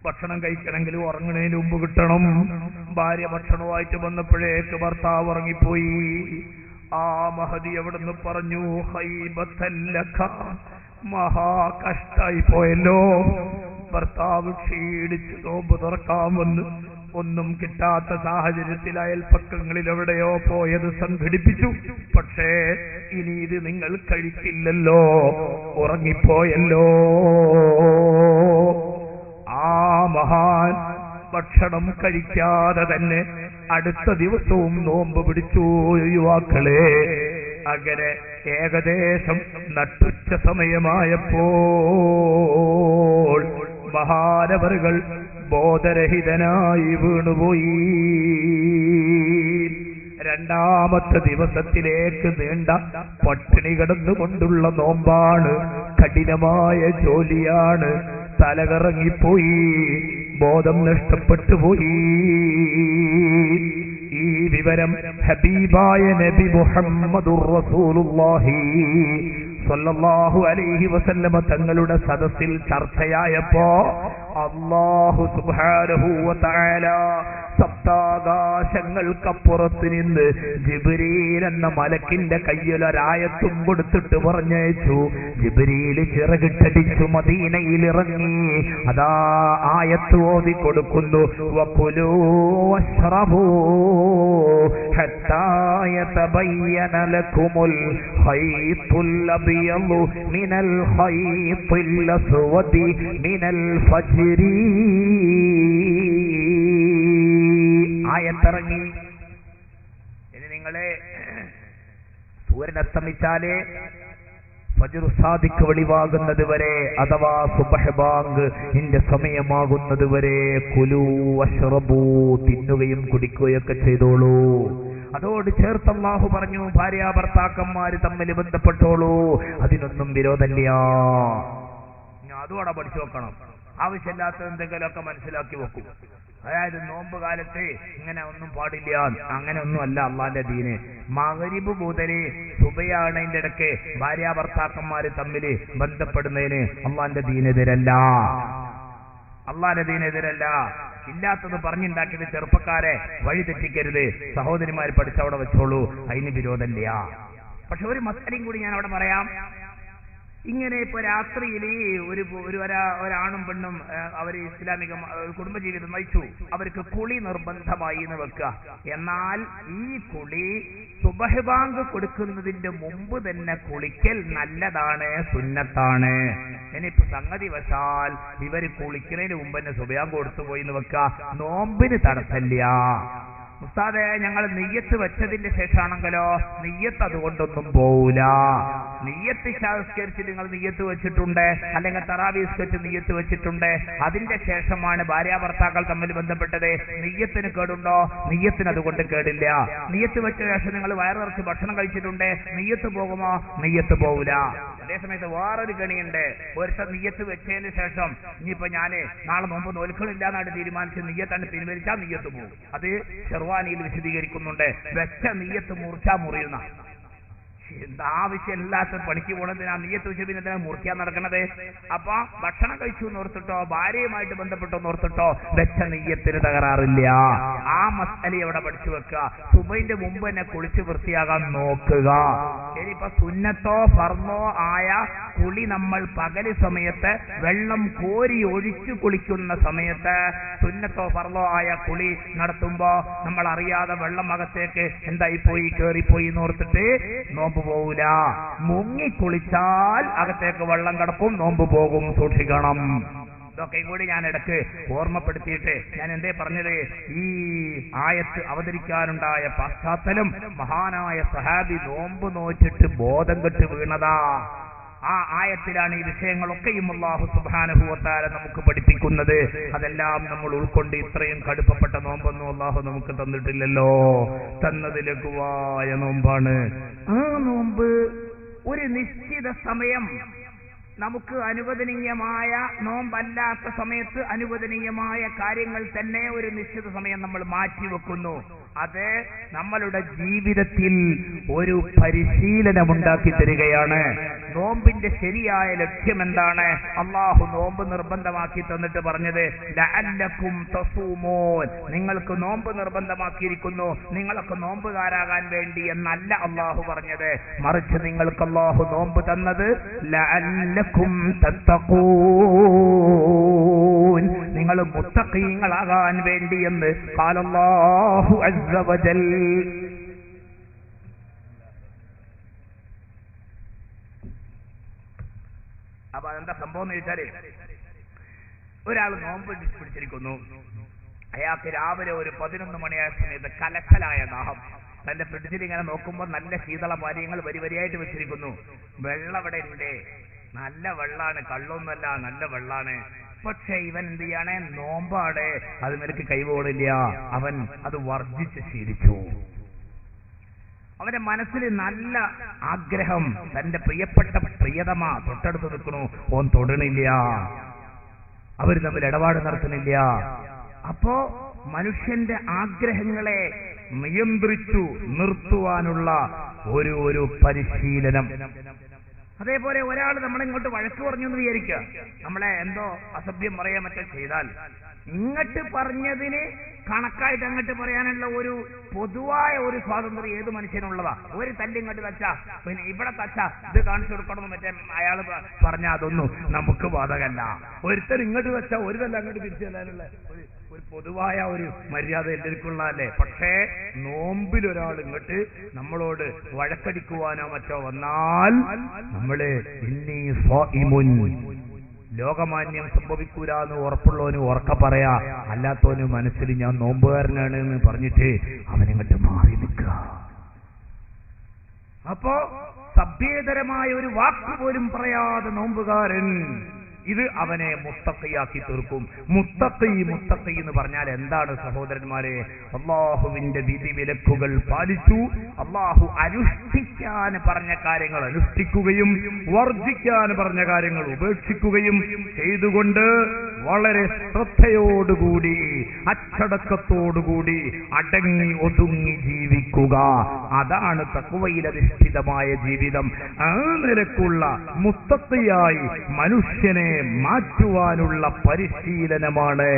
ഭക്ഷണം കഴിക്കണമെങ്കിൽ ഉറങ്ങുന്നതിന് മുമ്പ് കിട്ടണം. ഭാര്യ ഭക്ഷണവുമായിട്ട് വന്നപ്പോഴേക്ക് ഭർത്താവ് ഉറങ്ങിപ്പോയി. ആ മഹദി എവിടുന്ന് പറഞ്ഞു, ഹൈബത്തല്ലക, മഹാ കഷ്ടായി പോയല്ലോ. ഭർത്താവ് ക്ഷീണിച്ച് നോമ്പ് തുറക്കാൻ വന്ന് ഒന്നും കിട്ടാത്ത സാഹചര്യത്തിൽ അയൽപ്പക്കങ്ങളിൽ എവിടെയോ പോയത് സംഘടിപ്പിച്ചു. പക്ഷേ ഇനി ഇത് നിങ്ങൾ കഴിക്കില്ലല്ലോ, ഉറങ്ങിപ്പോയല്ലോ. ആ മഹാൻ ഭക്ഷണം കഴിക്കാതെ തന്നെ അടുത്ത ദിവസവും നോമ്പ് പിടിച്ചു. യുവാക്കളെ, അങ്ങനെ ഏകദേശം നട്ടുച്ച സമയമായപ്പോൾ മഹാനവറുകൾ ബോധരഹിതനായി വീണുപോയി. രണ്ടാമത്തെ ദിവസത്തിലേക്ക് നീണ്ട പട്ടിണി കിടന്നുകൊണ്ടുള്ള നോമ്പാണ്, കഠിനമായ ജോലിയാണ്. തലകറങ്ങിപ്പോയി, ബോധം നഷ്ടപ്പെട്ടു പോയി. ഈ വിവരം ഹബീബായ നബി മുഹമ്മദുർ റസൂലുള്ളാഹി സ്വല്ലല്ലാഹു അലൈഹി വസല്ലമ തങ്ങളുടെ സദസ്സിൽ ചർച്ചയായപ്പോ അല്ലാഹു സുബ്ഹാനഹു വ തആല സപ്താകാശങ്ങൾക്കപ്പുറത്ത് നിന്ന് ജിബ്രീൽ എന്ന മലക്കിന്റെ കയ്യിൽ ഒരായത്തും കൊടുത്തിട്ട് പറഞ്ഞയച്ചു. ജിബ്രീൽ ചിറകിട്ടടിച്ചു മദീനയിൽ ഇറങ്ങി. അതാ ആയത്ത് ഓതി കൊടുക്കുന്നു. വകുലൂ വശ്റബൂ ഹത്താ യതബയ്യന ലക്കുമുൽ ഖൈത്തുൽ അബ്യദു മിനൽ ഖൈത്തിൽ അസ്വദി മിനൽ ഫജ്രി. ആയത്തിറങ്ങി. ഇനി നിങ്ങളെ സൂര്യൻ അസ്തമിച്ചാലേ ഫജ്ർ സാദിഖ് വെളിവാകുന്നത് വരെ അഥവാ സുബ്ഹ് ബാങ്ക് ഇന്റെ സമയമാകുന്നത് വരെ കുലൂ വശ്റബൂ തിന്നുകയും കുടിക്കുകയൊക്കെ ചെയ്തോളൂ. അതോട് ചേർത്ത് അല്ലാഹു പറഞ്ഞു, ഭാര്യ ഭർത്താക്കന്മാര് തമ്മിൽ ബന്ധപ്പെട്ടോളൂ, അതിനൊന്നും വിരോധമില്ല. അതോടെ പഠിച്ചു വെക്കണം. ആവശ്യമില്ലാത്ത എന്തെങ്കിലുമൊക്കെ മനസ്സിലാക്കി വെക്കും. അതായത് നോമ്പ് കാലത്ത് ഇങ്ങനെ ഒന്നും പാടില്ല, അങ്ങനെ ഒന്നും അല്ല അള്ളാന്റെ ദീന്. മഗ്രിബ് മുതൽ സുബയാണതിന്റെ ഇടയ്ക്ക് ഭാര്യ ഭർത്താക്കന്മാര് തമ്മിൽ ബന്ധപ്പെടുന്നതിന് അള്ളാന്റെ ദീനെതിരല്ല, അള്ളാന്റെ ദീനെതിരല്ല. ഇല്ലാത്തത് പറഞ്ഞുണ്ടാക്കിയത് ചെറുപ്പക്കാരെ വഴി തെറ്റിക്കരുത്. സഹോദരിമാര് പഠിച്ചവിടെ വെച്ചോളൂ, അതിന് വിരോധമില്ല. പക്ഷെ ഒരു മസലയും കൂടി ഞാൻ അവിടെ പറയാം. ഇങ്ങനെ ഇപ്പൊ രാത്രിയിൽ ഒരാണും പെണ്ണും അവർ ഇസ്ലാമിക കുടുംബജീവിതം നയിച്ചു, അവർക്ക് കുളി നിർബന്ധമായി എന്ന് വെക്കുക. എന്നാൽ ഈ കുളി സുബ്ഹ് ബാങ്ക് കൊടുക്കുന്നതിന്റെ മുമ്പ് തന്നെ കുളിക്കൽ നല്ലതാണ്, സുന്നത്താണ്. ഇനിയിപ്പോ സംഗതി വശാൽ ഇവര് കുളിക്കുന്നതിന് മുമ്പ് തന്നെ സുബ്ഹ് ബാങ്ക് കൊടുത്തു പോയി എന്ന് വെക്കുക, നോമ്പിന് തടസ്സമില്ല. ഉസ്താദേ ഞങ്ങൾ നിയ്യത്ത് വെച്ചതിന്റെ ശേഷമാണെങ്കിലോ നിയ്യത്ത് അതുകൊണ്ടൊന്നും പോവില്ല. നിയ്യത്ത് ഇശാസ്കരിച്ച് നിങ്ങൾ നിയ്യത്ത് വെച്ചിട്ടുണ്ട്, അല്ലെങ്കിൽ തറാവീഹ് വെച്ച് നിയ്യത്ത് വെച്ചിട്ടുണ്ട്, അതിന്റെ ശേഷമാണ് ഭാര്യ ഭർത്താക്കൾ തമ്മിൽ ബന്ധപ്പെട്ടത്, നിയ്യത്തിന് കേടുണ്ടോ? നിയ്യത്തിന് അതുകൊണ്ട് കേടില്ല. നിയ്യത്ത് വെച്ച ശേഷം നിങ്ങൾ വയറിറച്ച് ഭക്ഷണം കഴിച്ചിട്ടുണ്ട്, നിയ്യത്ത് പോകുമോ? നിയ്യത്ത് പോവില്ല. അതേസമയത്ത് വേറൊരു ഗണിയുണ്ട്. ഒരുത്ത നിയ്യത്ത് വെച്ചതിന് ശേഷം ഇനിയിപ്പോ ഞാന് നാളെ നോമ്പ് നോൽക്കണില്ല എന്നാണ് തീരുമാനിച്ച് നിയ്യത്താണ് പിൻവലിച്ചാൽ നിയ്യത്ത് പോകും. അത് ഷർവാനിയിൽ വിശദീകരിക്കുന്നുണ്ട്. വെച്ച നിയ്യത്ത് മുറിച്ചാ മുറിയുന്ന ആവശ്യമില്ലാത്ത പണിക്ക് പോണതിനാ നിയ്യത്ത് വെച്ച് പിന്നെ മുറിക്കാൻ നടക്കണത്. അപ്പൊ ഭക്ഷണം കഴിച്ചു എന്നോർത്തിട്ടോ ഭാര്യയുമായിട്ട് ബന്ധപ്പെട്ടോ എന്നോർത്തിട്ടോ വെച്ച നെയ്യത്തിന് തകരാറില്ല. ആ മസ്അല അവിടെ പഠിച്ചു വെക്കുക. സുബഹിന്റെ മുമ്പ് തന്നെ കുളിച്ച് വൃത്തിയാകാൻ നോക്കുക. ഇനിയിപ്പോ സുന്നത്തോ ഫർമോ ആയ കുളി നമ്മൾ പകല് സമയത്ത് വെള്ളം കോരി ഒഴിച്ചു കുളിക്കുന്ന സമയത്ത് സുന്നത്തോ ഫർമോ ആയ കുളി നടത്തുമ്പോ നമ്മൾ അറിയാതെ വെള്ളം അകത്തേക്ക് എന്തായിപ്പോയി കേറിപ്പോയി എന്നോർത്തിട്ട് നോമ്പ് പോവൂല. മുങ്ങി കുളിച്ചാൽ അകത്തേക്ക് വെള്ളം കടക്കും, നോമ്പ് പോകും, സൂക്ഷിക്കണം. ഇതൊക്കെ കൂടി ഞാൻ ഇടയ്ക്ക് ഓർമ്മപ്പെടുത്തിയിട്ട് ഞാൻ എന്തേ പറഞ്ഞത്, ഈ ആയത്ത് അവതരിക്കാനുണ്ടായ പശ്ചാത്തലം മഹാനായ സഹാബി നോമ്പ് നോച്ചിട്ട് ബോധം കെട്ട് വീണതാ. ആ ആയത്തിലാണ് ഈ വിഷയങ്ങളൊക്കെയും അല്ലാഹു സുബ്ഹാനഹു വ തആല നമുക്ക് പഠിപ്പിക്കുന്നത്. അതെല്ലാം നമ്മൾ ഉൾക്കൊണ്ട് ഇത്രയും കടുപ്പപ്പെട്ട നോമ്പൊന്നും അല്ലാഹു നമുക്ക് തന്നിട്ടില്ലല്ലോ. തന്നത് ലഘുവായ നോമ്പാണ്. ആ നോമ്പ് ഒരു നിശ്ചിത സമയം നമുക്ക് അനുവദനീയമായ നോമ്പല്ലാത്ത സമയത്ത് അനുവദനീയമായ കാര്യങ്ങൾ തന്നെ ഒരു നിശ്ചിത സമയം നമ്മൾ മാറ്റിവെക്കുന്നു. അത് നമ്മളുടെ ജീവിതത്തിൽ ഒരു പരിശീലനമുണ്ടാക്കി തരികയാണ്. നോമ്പിന്റെ ശരിയായ ലക്ഷ്യം എന്താണ്? അല്ലാഹു നോമ്പ് നിർബന്ധമാക്കി തന്നിട്ട് പറഞ്ഞത് ലഅല്ലക്കും തസൂമൂൻ, നിങ്ങൾക്ക് നോമ്പ് നിർബന്ധമാക്കിയിരിക്കുന്നു, നിങ്ങളൊക്കെ നോമ്പുകാരാകാൻ വേണ്ടി എന്നല്ല അല്ലാഹു പറഞ്ഞത്. മറിച്ച് നിങ്ങൾക്ക് അല്ലാഹു നോമ്പ് തന്നത് ലഅല്ലക്കും തത്തഖൂൻ, നിങ്ങൾ മുത്തഖീങ്ങളാകാൻ വേണ്ടി എന്ന് ഖാലല്ലാഹു അസ്സ വജൽ. അപ്പൊ അതെന്താ സംഭവം എന്ന് ചോദിച്ചാല്, ഒരാൾ നോമ്പ് പിടിച്ചിരിക്കുന്നു. അയാൾക്ക് രാവിലെ ഒരു 11 മണിയായ സമയത്ത് കലക്കലായ ദാഹം. തന്റെ ഫ്രിഡ്ജിൽ ഇങ്ങനെ നോക്കുമ്പോൾ നല്ല ശീതള പാനീയങ്ങൾ വരിവരിയായിട്ട് വെച്ചിരിക്കുന്നു. വെള്ളം അവിടെ ഉണ്ട്, നല്ല വെള്ളാണ്, കള്ളൊന്നുമല്ല, നല്ല വെള്ളാണ്. പക്ഷെ ഇവൻ എന്ത് ചെയ്യാണ്? നോമ്പാടെ അത് നിനക്ക് കൈപോടില്ല. അവൻ അത് വർജിച്ച് ശീലിച്ചു. അവന്റെ മനസ്സിൽ നല്ല ആഗ്രഹം, തന്റെ പ്രിയപ്പെട്ട പ്രിയതമ തൊട്ടടുത്ത് നിൽക്കണു, ഓൻ തൊടണില്ല, അവർ തമ്മിൽ ഇടപാട് നടത്തുന്നില്ല. അപ്പോ മനുഷ്യന്റെ ആഗ്രഹങ്ങളെ നിയന്ത്രിച്ചു നിർത്തുവാനുള്ള ഒരു പരിശീലനം. അതേപോലെ ഒരാൾ നമ്മളിങ്ങോട്ട് വഴക്ക് പറഞ്ഞു എന്ന് വിചാരിക്കുക, നമ്മളെ എന്തോ അസഭ്യം പറയാൻ മറ്റോ ചെയ്താൽ ഇങ്ങോട്ട് പറഞ്ഞതിന് കണക്കായിട്ട് അങ്ങോട്ട് പറയാനുള്ള ഒരു പൊതുവായ ഒരു സ്വാതന്ത്ര്യം ഏത് മനുഷ്യനുള്ളതാ. ഒരു തല്ലിങ്ങോട്ട് തച്ചാ പിന്നെ ഇവിടെ തച്ചാ ഇത് കാണിച്ചു കൊടുക്കണം മറ്റേ അയാൾ പറഞ്ഞാൽ അതൊന്നും നമുക്ക് ബാധകല്ല. ഒരുത്തർ ഇങ്ങോട്ട് തച്ചാ ഒരു തല്ല അങ്ങോട്ട് തിരിച്ചു തരാനുള്ള ഒരു പൊതുവായ ഒരു മര്യാദ എല്ലാവർക്കുള്ളതല്ലേ. പക്ഷേ നോമ്പിലൊരാൾ ഇങ്ങോട്ട് നമ്മളോട് വഴക്കടിക്കുവാനോ മറ്റോ വന്നാൽ നമ്മള് ഇന്നീ സ്വാഇമുൻ, ലോകമാന്യം സംഭവിക്കൂല എന്ന് ഉറപ്പുള്ളവന് ഉറക്ക പറയാ, അല്ലാത്തവന് മനസ്സിൽ ഞാൻ നോമ്പുകാരനാണ് എന്ന് പറഞ്ഞിട്ട് അവനിങ്ങോട്ട് മാറി നിൽക്കുക. അപ്പോ സഭ്യേതരമായ ഒരു വാക്ക് പോലും പറയാതെ നോമ്പുകാരൻ, ഇത് അവനെ മുത്തഖിയാക്കി തീർക്കും. മുത്തഖി എന്ന് പറഞ്ഞാൽ എന്താണ് സഹോദരന്മാരെ? അള്ളാഹുവിന്റെ വിധി വിലക്കുകൾ പാലിച്ചു, അള്ളാഹു അനുഷ്ഠിക്കാൻ പറഞ്ഞ കാര്യങ്ങൾ അനുഷ്ഠിക്കുകയും വർജിക്കാൻ പറഞ്ഞ കാര്യങ്ങൾ ഉപേക്ഷിക്കുകയും ചെയ്തുകൊണ്ട് വളരെ ശ്രദ്ധയോടുകൂടി അച്ചടക്കത്തോടുകൂടി അടങ്ങി ഒതുങ്ങി ജീവിക്കുക. അതാണ് തഖ്വയിലധിഷ്ഠിതമായ ജീവിതം. ആ നിലക്കുള്ള മുത്തഖിയായി മനുഷ്യനെ മാറ്റുവാനുള്ള പരിശീലനമാണ്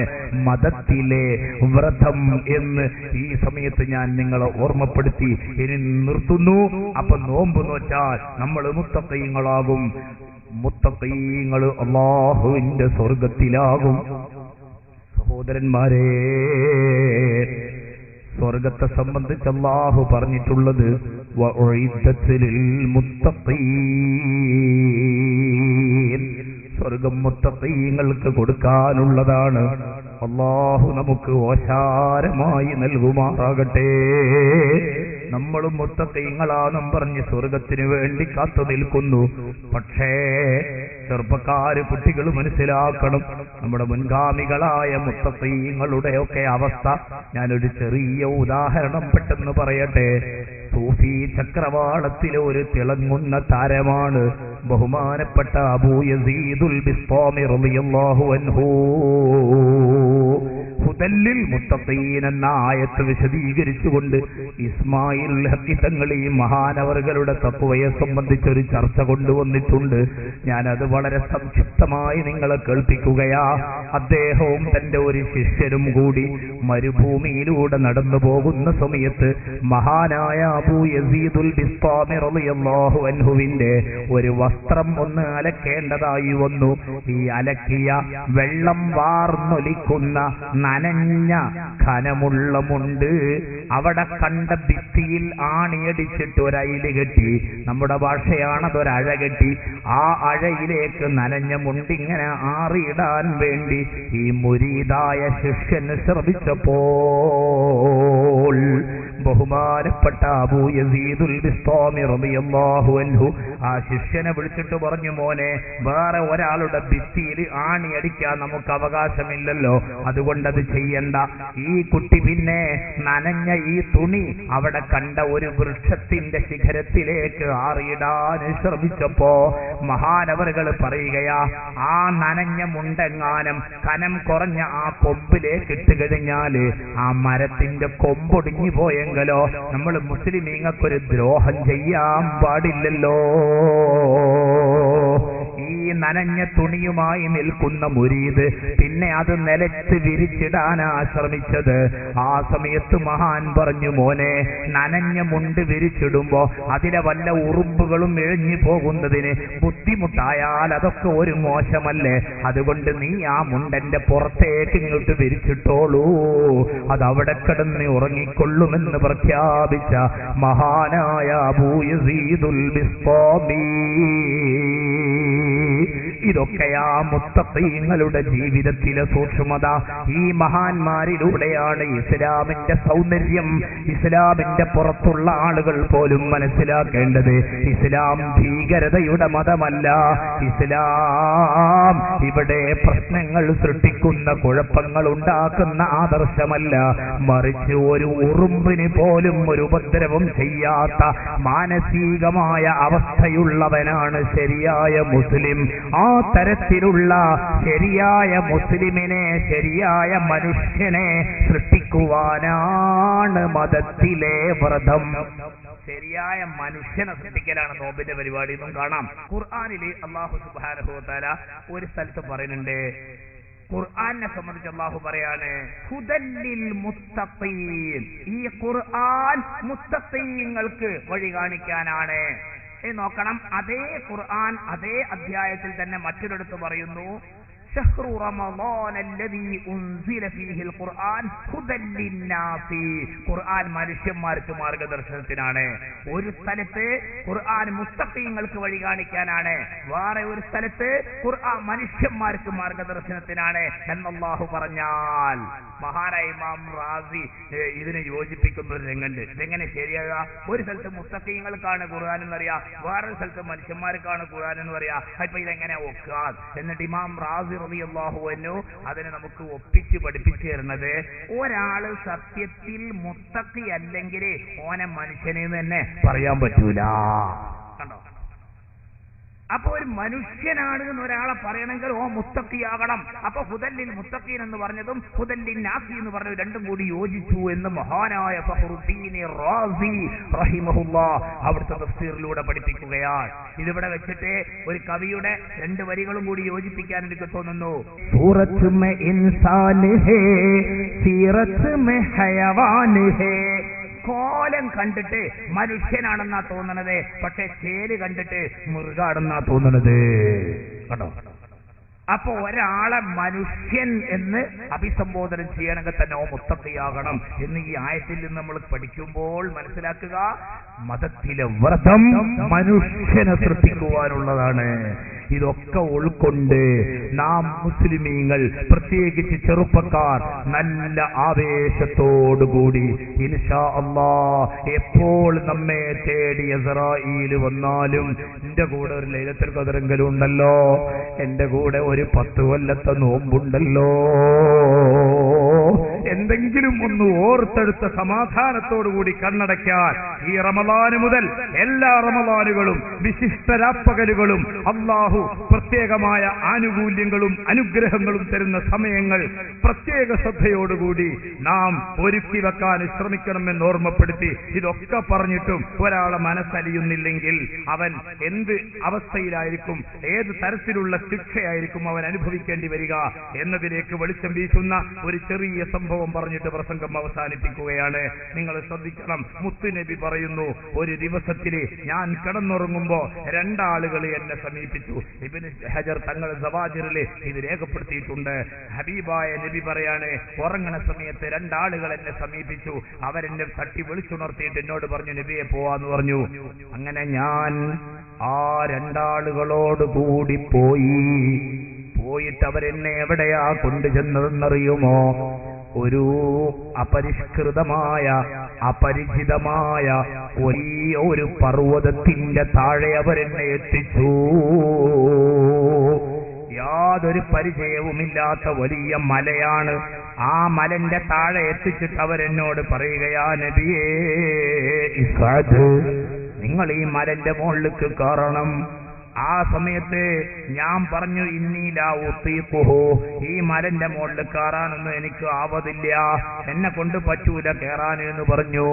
മതത്തിലെ വ്രതം എന്ന് ഈ സമയത്ത് ഞാൻ നിങ്ങളെ ഓർമ്മപ്പെടുത്തി ഇനി നിർത്തുന്നു. അപ്പൊ നോമ്പ് നോറ്റാൽ നമ്മൾ മുത്തഖീങ്ങളാകും. മുത്തഖീങ്ങൾ അല്ലാഹുവിന്റെ സ്വർഗത്തിലാകും. സഹോദരന്മാരെ, സ്വർഗത്തെ സംബന്ധിച്ച് അല്ലാഹു പറഞ്ഞിട്ടുള്ളത് വഉഇദ്ദത്ത് ലിൽ മുത്തഖീൻ, സ്വർഗം മുത്തഖീങ്ങൾക്ക് കൊടുക്കാനുള്ളതാണ്. അല്ലാഹു നമുക്ക് ഓശാരമായി നൽകുമാറാകട്ടെ. നമ്മളും മുത്തഖീങ്ങളാണെന്നും പറഞ്ഞ് സ്വർഗത്തിന് വേണ്ടി കാത്തു നിൽക്കുന്നു. പക്ഷേ ചെറുപ്പക്കാര് കുട്ടികൾ മനസ്സിലാക്കണം, നമ്മുടെ മുൻഗാമികളായ മുത്തഖീങ്ങളുടെയൊക്കെ അവസ്ഥ. ഞാനൊരു ചെറിയ ഉദാഹരണം പെട്ടെന്ന് പറയട്ടെ. സൂഫി ചക്രവാളത്തിലെ ഒരു തിളങ്ങുന്ന താരമാണ് ബഹുമാനപ്പെട്ട അബൂ യസീദുൽ ബിസ്താമി റളിയല്ലാഹു അൻഹു. ഹുദല്ലിൽ മുത്തഖീൻ എന്ന ആയത്ത് വിശദീകരിച്ചുകൊണ്ട് ഇസ്മായിൽ ഹഖി തങ്ങൾ ഈ മഹാനവറുകളുടെ തഖ്വയെ സംബന്ധിച്ചൊരു ചർച്ച കൊണ്ടുവന്നിട്ടുണ്ട്. ഞാനത് വളരെ സംക്ഷിപ്തമായി നിങ്ങളെ കേൾപ്പിക്കുകയാ. അദ്ദേഹവും തന്റെ ഒരു ശിഷ്യനും കൂടി മരുഭൂമിയിലൂടെ നടന്നു പോകുന്ന സമയത്ത് മഹാനായ അബൂ യസീദുൽ ബിസ്താമി റളിയല്ലാഹു അൻഹുവിന്റെ ഒരു വസ്ത്രം ഒന്ന് അലക്കേണ്ടതായി വന്നു. ഈ അലക്കിയ വെള്ളം വാർന്നൊലിക്കുന്ന നനഞ്ഞ ഖനമുള്ള മുണ്ട് അവിടെ കണ്ട ഭിത്തിയിൽ ആണിയടിച്ചിട്ട് ഒരയില് കെട്ടി, നമ്മുടെ ഭാഷയാണതൊരഴ കെട്ടി. ആ അഴയിലേക്ക് നനഞ്ഞ മുണ്ടിങ്ങനെ ആറിയിടാൻ വേണ്ടി ഈ മുരീദായ ശിഷ്യന് ശ്രമിച്ചപ്പോൾ ബഹുമാനപ്പെട്ട അബൂ യസീദുൽ ബിസ്താമി റളിയല്ലാഹു അൻഹു ആ ശിഷ്യനെ വിളിച്ചിട്ട് പറഞ്ഞു, മോനെ, വേറെ ഒരാളുടെ ഭിത്തിയിൽ ആണിയടിക്കാൻ നമുക്ക് അവകാശമില്ലല്ലോ, അതുകൊണ്ടത് ചെയ്യണ്ട. ഈ കുട്ടി പിന്നെ നനഞ്ഞ ഈ തുണി അവിടെ കണ്ട ഒരു വൃക്ഷത്തിന്റെ ശിഖരത്തിലേക്ക് ആറിയിടാൻ ശ്രമിച്ചപ്പോ മഹാനവറുകൾ പറയുകയാ, ആ നനഞ്ഞ മുണ്ടെങ്ങാനും കനം കുറഞ്ഞ ആ കൊമ്പിലേക്ക് ഇട്ട് കഴിഞ്ഞാല് ആ മരത്തിന്റെ കൊമ്പൊടിഞ്ഞു പോയെങ്കിലോ നമ്മൾ മുസ്ലിമീങ്ങൾക്കൊരു ദ്രോഹം ചെയ്യാൻ പാടില്ലല്ലോ. ഈ നനഞ്ഞ തുണിയുമായി നിൽക്കുന്ന മുരീദ് പിന്നെ അത് നിലത്ത് വിരിച്ചിടാനാ ശ്രമിച്ചത്. ആ സമയത്ത് മഹാൻ പറഞ്ഞു, മോനെ, നനഞ്ഞ മുണ്ട് വിരിച്ചിടുമ്പോ അതിലെ വല്ല ഉറുമ്പുകളും എഴിഞ്ഞു പോകുന്നതിന് ബുദ്ധിമുട്ടായാൽ അതൊക്കെ ഒരു മോശമല്ലേ, അതുകൊണ്ട് നീ ആ മുണ്ടന്റെ പുറത്തേക്ക് ഇങ്ങോട്ട് വിരിച്ചിട്ടോളൂ, അതവിടെ കിടന്ന് ഉറങ്ങിക്കൊള്ളുമെന്ന് പ്രഖ്യാപിച്ച മഹാനായ അബൂ യസീദുൽ ബിസ്താമി. ഇതൊക്കെയാ മുത്തഖീങ്ങളുടെ ജീവിതത്തിലെ സൂക്ഷ്മത. ഈ മഹാന്മാരിലൂടെയാണ് ഇസ്ലാമിന്റെ സൗന്ദര്യം ഇസ്ലാമിന്റെ പുറത്തുള്ള ആളുകൾ പോലും മനസ്സിലാക്കേണ്ടത്. ഇസ്ലാം ഭീകരതയുടെ മതമല്ല. ഇസ്ലാം ഇവിടെ പ്രശ്നങ്ങൾ സൃഷ്ടിക്കുന്ന, കുഴപ്പങ്ങൾ ഉണ്ടാക്കുന്ന ആദർശമല്ല. മറിച്ച് ഒരു ഉറുമ്പിന് പോലും ഒരു ഉപദ്രവം ചെയ്യാത്ത മാനസികമായ അവസ്ഥയുള്ളവനാണ് ശരിയായ മുസ്ലിം. ആ തരത്തിലുള്ള ശരിയായ മുസ്ലിമിനെ, ശരിയായ മനുഷ്യനെ സൃഷ്ടിക്കുവാനാണ് മതത്തിലെ വ്രതം. ശരിയായ മനുഷ്യനെ സൃഷ്ടിക്കലാണ് നോമ്പിന്റെ പരിപാടി എന്നും കാണാം. ഖുർആനിൽ അല്ലാഹു സുബ്ഹാനഹു വ തആല ഒരു സ്ഥലത്ത് പറയുന്നുണ്ട്, ഖുർആനെ സംബന്ധിച്ച് അല്ലാഹു പറയാണ് ഹുദല്ലിൽ മുത്തഖീൻ, ഈ ഖുർആൻ മുത്തഖീങ്ങൾക്ക് വഴി കാണിക്കാനാണ്. നോക്കണം, അതേ ഖുർആൻ അതേ അധ്യായത്തിൽ തന്നെ മറ്റൊരിടത്ത് പറയുന്നു شهر رمضان الذي أنزل فيه القرآن هدى للناس. ഖുർആൻ മനുഷ്യന്മാർക്ക് മാർഗദർശനത്തിനാണ്. ഒരു സ്ഥലത്ത് ഖുർആൻ മുത്തഖീങ്ങൾക്ക് വഴി കാണിക്കാനാണ്, വേറെ ഒരു സ്ഥലത്ത് ഖുർആൻ മനുഷ്യന്മാർക്ക് മാർഗദർശനത്തിനാണ് എന്ന് അല്ലാഹു പറഞ്ഞാൽ മഹാനായ ഇമാം റാസി ഇതിനെ യോജിപ്പിക്കുന്ന ഒരു രംഗുണ്ട്. ഇതെങ്ങനെ ശരിയാകുക? ഒരു സ്ഥലത്ത് മുത്തഖീങ്ങൾക്കാണ് ഖുർആൻ എന്നറിയാം, വേറൊരു സ്ഥലത്ത് മനുഷ്യന്മാർക്കാണ് ഖുർആൻ എന്ന് പറയാ. അപ്പൊ ഇതെങ്ങനെ ഒക്കുക? എന്നിട്ട് ഇമാം റാസി റളിയല്ലാഹു അൻഹു അതിനെ നമുക്ക് ഒപ്പിച്ച് പഠിപ്പിച്ചു തരുന്നത്, ഒരാള് സത്യത്തിൽ മുത്തഖി അല്ലെങ്കിൽ ഓനെ മനുഷ്യനെന്ന് തന്നെ പറയാൻ പറ്റൂല. കണ്ടോ? അപ്പൊ ഒരു മനുഷ്യനാണ് എന്ന് ഒരാളെ പറയണമെങ്കിൽ ഓ മുത്തഖിയാകണം. അപ്പൊ ഹുദല്ലിൽ മുത്തഖീൻ എന്ന് പറഞ്ഞതും ഹുദല്ലിൻ നാസി എന്ന് പറഞ്ഞതും രണ്ടും കൂടി യോജിച്ചു എന്ന് മഹാനായ ഫഖറുദ്ദീൻ റാസി റഹിമഹുല്ലാഹ് അവിടുത്തെ തഫ്സീറിലൂടെ പഠിപ്പിക്കുകയാണ്. ഇതിവിടെ വെച്ചിട്ട് ഒരു കവിയുടെ രണ്ട് വരികളും കൂടി യോജിപ്പിക്കാൻ എനിക്ക് തോന്നുന്നു. സൂറത്ത് മേ ഇൻസാൻ ഹേ സീറത്ത് മേ ഹയവാൻ ഹേ. കോലം കണ്ടിട്ട് മനുഷ്യനാണെന്നാ തോന്നണത്, പക്ഷെ ചേര് കണ്ടിട്ട് മൃഗാണെന്നാ തോന്നണത്. കേട്ടോ? അപ്പൊ ഒരാളെ മനുഷ്യൻ എന്ന് അഭിസംബോധന ചെയ്യണമെങ്കിൽ തന്നെ ഓ മുത്തഖിയാകണം എന്ന് ഈ ആയത്തിൽ നിന്ന് നമ്മൾ പഠിക്കുമ്പോൾ മനസ്സിലാക്കുക, മതത്തിലെ വ്രതം മനുഷ്യനെ സൃഷ്ടിക്കുവാനുള്ളതാണ്. ഇതൊക്കെ ഉൾക്കൊണ്ട് നാം മുസ്ലിമീങ്ങൾ, പ്രത്യേകിച്ച് ചെറുപ്പക്കാർ, നല്ല ആവേശത്തോടുകൂടി ഇൻഷാ അല്ലാഹ് എപ്പോൾ നമ്മെ തേടി ഇസ്രായേൽ വന്നാലും എന്റെ കൂടെ ഒരു ലൈലത്തുൽ ഖദറെങ്കിലും ഉണ്ടല്ലോ, എന്റെ കൂടെ ഒരു 10 കൊല്ലത്തെ നോമ്പുണ്ടല്ലോ, എന്തെങ്കിലും ഒന്ന് ഓർത്തെടുത്ത സമാധാനത്തോടുകൂടി കണ്ണടയ്ക്കാൻ ഈ റമളാൻ മുതൽ എല്ലാ റമളാനുകളും വിശിഷ്ടരാപ്പകലുകളും അല്ലാഹു പ്രത്യേകമായ ആനുകൂല്യങ്ങളും അനുഗ്രഹങ്ങളും തരുന്ന സമയങ്ങൾ പ്രത്യേക ശ്രദ്ധയോടുകൂടി നാം ഒരുക്കി വെക്കാൻ ശ്രമിക്കണമെന്ന് ഓർമ്മപ്പെടുത്തി, ഇതൊക്കെ പറഞ്ഞിട്ടും ഒരാളെ മനസ്സലിയുന്നില്ലെങ്കിൽ അവൻ എന്ത് അവസ്ഥയിലായിരിക്കും, ഏത് തരത്തിലുള്ള ശിക്ഷയായിരിക്കും അവൻ അനുഭവിക്കേണ്ടി വരിക എന്നതിലേക്ക് വെളിച്ചം വീശുന്ന ഒരു ചെറിയ സംഭവം പറഞ്ഞിട്ട് പ്രസംഗം അവസാനിപ്പിക്കുകയാണ്. നിങ്ങൾ ശ്രദ്ധിക്കണം, മുത്തുനബി പറയുന്നു, ഒരു ദിവസത്തിൽ ഞാൻ കിടന്നുറങ്ങുമ്പോ 2 ആളുകൾ എന്നെ സമീപിച്ചു. ഇബ്നു ഹജർ തങ്ങൾ സവാജിറിലെ ഇത് രേഖപ്പെടുത്തിയിട്ടുണ്ട്. ഹബീബായ നബി പറയാണ്, ഉറങ്ങണ സമയത്ത് 2 ആളുകൾ എന്നെ സമീപിച്ചു. അവരെന്നെ തട്ടി വിളിച്ചുണർത്തിയിട്ട് എന്നോട് പറഞ്ഞു, നബിയെ പോവാന്ന് പറഞ്ഞു. അങ്ങനെ ഞാൻ ആ 2 ആളുകളോട് കൂടി പോയിട്ട് അവരെന്നെ എവിടെയാ കൊണ്ടുചെന്നതെന്നറിയുമോ? ഒരു അപരിഷ്കൃതമായ അപരിചിതമായ ഒരു പർവ്വതത്തിന്റെ താഴെ അവരെന്നെ എത്തിച്ചു. യാതൊരു പരിചയവുമില്ലാത്ത വലിയ മലയാണ്. ആ മലന്റെ താഴെ എത്തിച്ചിട്ട് അവരെന്നോട് പറയുകയാ, നബിയേ ഇസ്അദ്, നിങ്ങൾ ഈ മലന്റെ മുകളിലേക്ക് കയറണം. ആ സമയത്ത് ഞാൻ പറഞ്ഞു, ഇന്നീലാ ഉത്തീഖുഹു, ഈ മലന്റെ മുകളിൽ കയറാനൊന്നും എനിക്ക് ആവതില്ല, എന്നെ കൊണ്ട് പറ്റൂല കയറാൻ എന്ന് പറഞ്ഞു.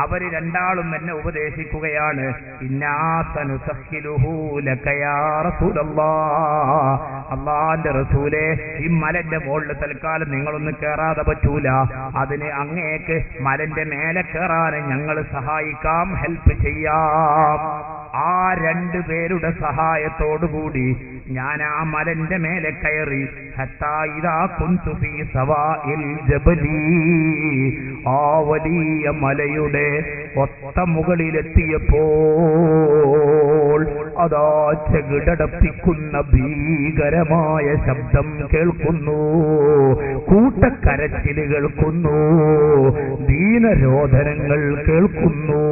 അവര് 2 ആളും എന്നെ ഉപദേശിക്കുകയാണ്, ഇന്നാ സനുസഖിലുഹു ലക യാ റസൂലല്ലാഹ്, അല്ലാഹുവിന്റെ റസൂലേ, ഈ മലന്റെ മുകളിൽ തൽക്കാലം നിങ്ങളൊന്നും കയറാതെ പറ്റൂല, അതിന് അങ്ങേക്ക് മലന്റെ മേലെ കയറാൻ ഞങ്ങൾ സഹായിക്കാം, ഹെൽപ്പ് ചെയ്യാം. ആ 2 പേരുടെ സഹായത്തോടുകൂടി ഞാൻ ആ മലന്റെ മേലെ കയറി. ഹത്താ ഇദാ കുന്തു ഫീ സവാഇൽ ജബലി, ആ വലിയ മലയുടെ ഒത്ത മുകളിലെത്തിയപ്പോൾ അതാ ചെകിടടപ്പിക്കുന്ന ഭീകരമായ ശബ്ദം കേൾക്കുന്നു, കൂട്ടക്കരച്ചിൽ കേൾക്കുന്നു, ദീനരോധനങ്ങൾ കേൾക്കുന്നു.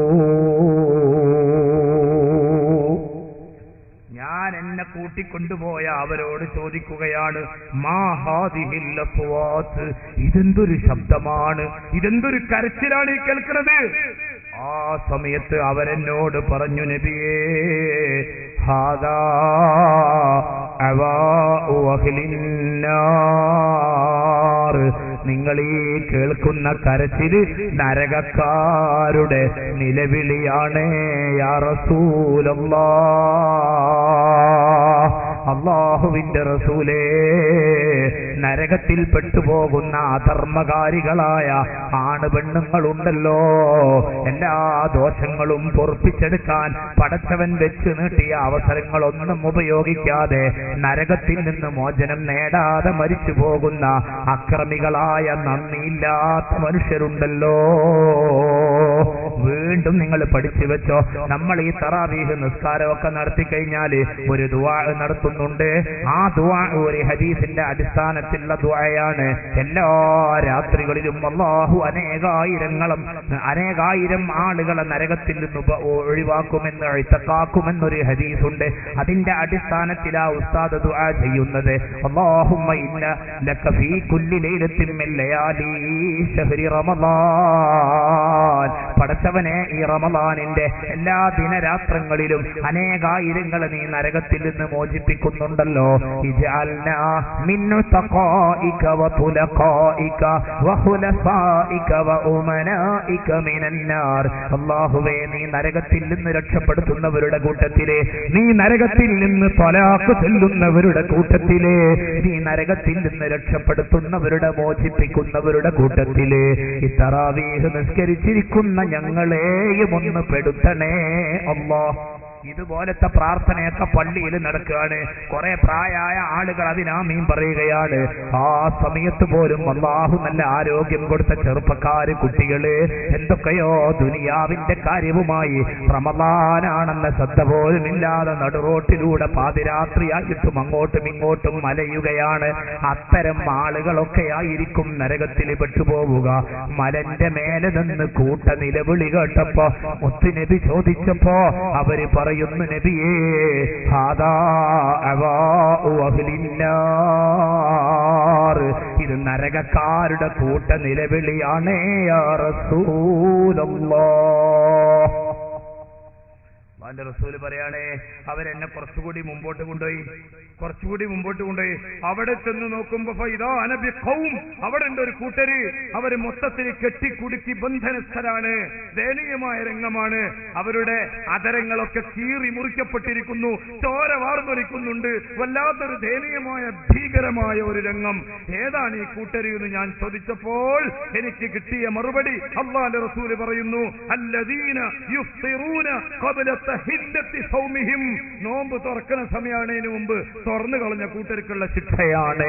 ഞാൻ എന്നെ കൂട്ടിക്കൊണ്ടുപോയ അവരോട് ചോദിക്കുകയാണ്, മാ ഹാദിഹിൽ അസ്വാത്ത്, ഇതെന്തൊരു ശബ്ദമാണ്, ഇതെന്തൊരു കരച്ചിലാണ് ഈ കേൾക്കുന്നത്? ആ സമയത്ത് അവരെന്നോട് പറഞ്ഞു, നബിയേ ഹാദാ അവാഉ അഹ്ലിന്നാർ, നിങ്ങളീ കേൾക്കുന്ന കരച്ചില് നരകക്കാരുടെ നിലവിളിയാണ് യാ റസൂലല്ലാഹ്. അല്ലാഹുവിന്റെ റസൂലേ, നരകത്തിൽ പെട്ടുപോകുന്ന അധർമ്മകാരികളായ ആണ് പെണ്ണുങ്ങളുണ്ടല്ലോ, എല്ലാ ദോഷങ്ങളും പൊറുപ്പിച്ചെടുക്കാൻ പടച്ചവൻ വെച്ച് നീട്ടിയ അവസരങ്ങളൊന്നും ഉപയോഗിക്കാതെ നരകത്തിൽ നിന്ന് മോചനം നേടാതെ മരിച്ചു പോകുന്ന അക്രമികളായ നന്ദിയില്ലാത്ത മനുഷ്യരുണ്ടല്ലോ. വീണ്ടും നിങ്ങൾ പഠിച്ചു വെച്ചോ, നമ്മൾ ഈ തറാവീഹ് നിസ്കാരമൊക്കെ നടത്തി കഴിഞ്ഞാൽ ഒരു ദുആ നടത്തുന്നുണ്ട്. ആ ദുആ ഒരു ഹദീസിന്റെ അടിസ്ഥാനത്തിലുള്ള ദുആയാണ്. എല്ലാ രാത്രികളിലും അല്ലാഹു അനേകായിരം ആളുകളെ നരകത്തിൽ നിന്ന് ഒഴിവാക്കുമെന്ന് ഇത്തഖാക്കുമെന്നൊരു ഹദീസുണ്ട്. അതിന്റെ അടിസ്ഥാനത്തിലാ ഉസ്താദ് ദുആ ചെയ്യുന്നത്. അല്ലാഹുമ്മ ഇന്ന ലക ഫീ കുല്ലി ലൈലത്തിൻ മിൻ ലയാലി ശഹ്രി റമളാൻ. പടച്ചവനെ, ഈ റമളാനിന്റെ എല്ലാ ദിനരാത്രങ്ങളിലും അനേകായിരങ്ങളെ നീ നരകത്തിൽ നിന്ന് മോചിപ്പിക്കുന്നുണ്ടല്ലോ. ഇജഅൽനാ മിൻ തഖായിക വതുലഖായിക വഖുലഫായിക വഉമനായിക മിനന്നാർ. അല്ലാഹുവേ, നീ നരകത്തിൽ നിന്ന് രക്ഷപ്പെടുത്തുന്നവരുടെ കൂട്ടത്തിലെ, നീ നരകത്തിൽ നിന്ന് തലാഖ് ചൊല്ലുന്നവരുടെ കൂട്ടത്തിലെ, നീ നരകത്തിൽ നിന്ന് രക്ഷപ്പെടുത്തുന്നവരുടെ മോചിപ്പിക്കുന്നവരുടെ കൂട്ടത്തിലെ ഈ തറാവീഹ് നിസ്കരിച്ചിരിക്കുന്ന ഞങ്ങളെയും ഒന്ന് പെടുത്തണേ അല്ലാഹ്. ഇതുപോലത്തെ പ്രാർത്ഥനയൊക്കെ പള്ളിയിൽ നടക്കുകയാണ്. കുറെ പ്രായമായ ആളുകൾ അതിനാമീൻ പറയുകയാണ്. ആ സമയത്ത് പോലും അല്ലാഹു നല്ല ആരോഗ്യം കൊടുത്ത ചെറുപ്പക്കാര്, കുട്ടികള് എന്തൊക്കെയോ ദുനിയാവിന്റെ കാര്യവുമായി റമളാനാണെന്ന ശ്രദ്ധ പോലും ഇല്ലാതെ നടുറോട്ടിലൂടെ പാതിരാത്രിയായിട്ടും അങ്ങോട്ടും ഇങ്ങോട്ടും മലയുകയാണ്. അത്തരം ആളുകളൊക്കെ ആയിരിക്കും നരകത്തിൽ പെട്ടുപോവുക. മലന്റെ മേലെ നിന്ന് കൂട്ട നിലവിളി കേട്ടപ്പോ മുത്തുനബി ചോദിച്ചപ്പോ അവര് പറയുന്നു, നബിയേ, ഹാദാ അവാഉ അഹ്ലിന്നാർ. ഇത് നരകക്കാരുടെ കൂട്ട നിലവിളിയാണ് യാ റസൂലല്ലാഹ്. അള്ളാന്റെ റസൂല് പറയാണേ, അവരെന്നെ കുറച്ചുകൂടി മുമ്പോട്ട് കൊണ്ടുപോയി. അവിടെ ചെന്ന് നോക്കുമ്പോ അവിടെ ഉണ്ട് ഒരു കൂട്ടര്. അവര് മൊത്തത്തിൽ കെട്ടിക്കുടുക്കി ബന്ധനസ്ഥരാണ്. ദയനീയമായ രംഗമാണ്. അവരുടെ അതരങ്ങളൊക്കെ കീറി മുറിക്കപ്പെട്ടിരിക്കുന്നു, ചോര വാർന്നൊലിക്കുന്നുണ്ട്. വല്ലാത്തൊരു ദയനീയമായ ഭീകരമായ ഒരു രംഗം. ഏതാണ് ഈ കൂട്ടര് എന്ന് ഞാൻ ചോദിച്ചപ്പോൾ എനിക്ക് കിട്ടിയ മറുപടി അള്ളാന്റെ റസൂല് പറയുന്നു, അല്ലദീന യുഫ്തിറൂന ഖബ്ല തഹില്ലത്തി സൗമിഹിം. നോമ്പ് തുറക്കുന്ന സമയമാണതിന് മുമ്പ് തുറന്നു കളഞ്ഞ കൂട്ടർക്കുള്ള ശിക്ഷയാണ്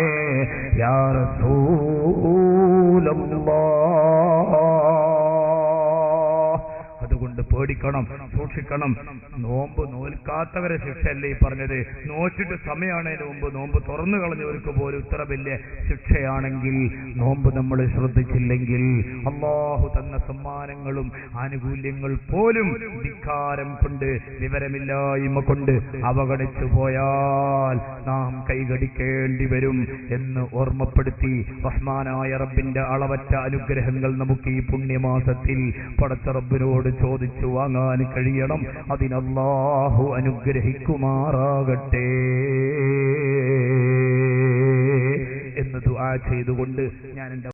യാ റസൂലല്ലാഹ്. അതുകൊണ്ട് പേടിക്കണം, സൂക്ഷിക്കണം. നോമ്പ് നോൽക്കാത്തവരെ ശിക്ഷയല്ലേ ഈ പറഞ്ഞത്. നോച്ചിട്ട് സമയമാണതിന് മുമ്പ് നോമ്പ് തുറന്നു കളഞ്ഞവർക്ക് പോലും ഇത്ര വലിയ ശിക്ഷയാണെങ്കിൽ നോമ്പ് നമ്മൾ ശ്രദ്ധിച്ചില്ലെങ്കിൽ അല്ലാഹു തന്ന സമ്മാനങ്ങളും ആനുകൂല്യങ്ങൾ പോലും ധിക്കാരം കൊണ്ട്, വിവരമില്ലായ്മ കൊണ്ട് അവഗണിച്ചു പോയാൽ നാം കൈകടിക്കേണ്ടി വരും എന്ന് ഓർമ്മപ്പെടുത്തി റഹ്മാനായ റബ്ബിന്റെ അളവറ്റ അനുഗ്രഹങ്ങൾ നമുക്ക് ഈ പുണ്യമാസത്തിൽ പടച്ച റബ്ബിനോട് ചോദിച്ചു വാങ്ങാൻ കഴിയണം. അതിനല്ലാഹു അനുഗ്രഹിക്കുമാറാകട്ടെ എന്ന് ദുആ ചെയ്തുകൊണ്ട് ഞാൻ എന്റെ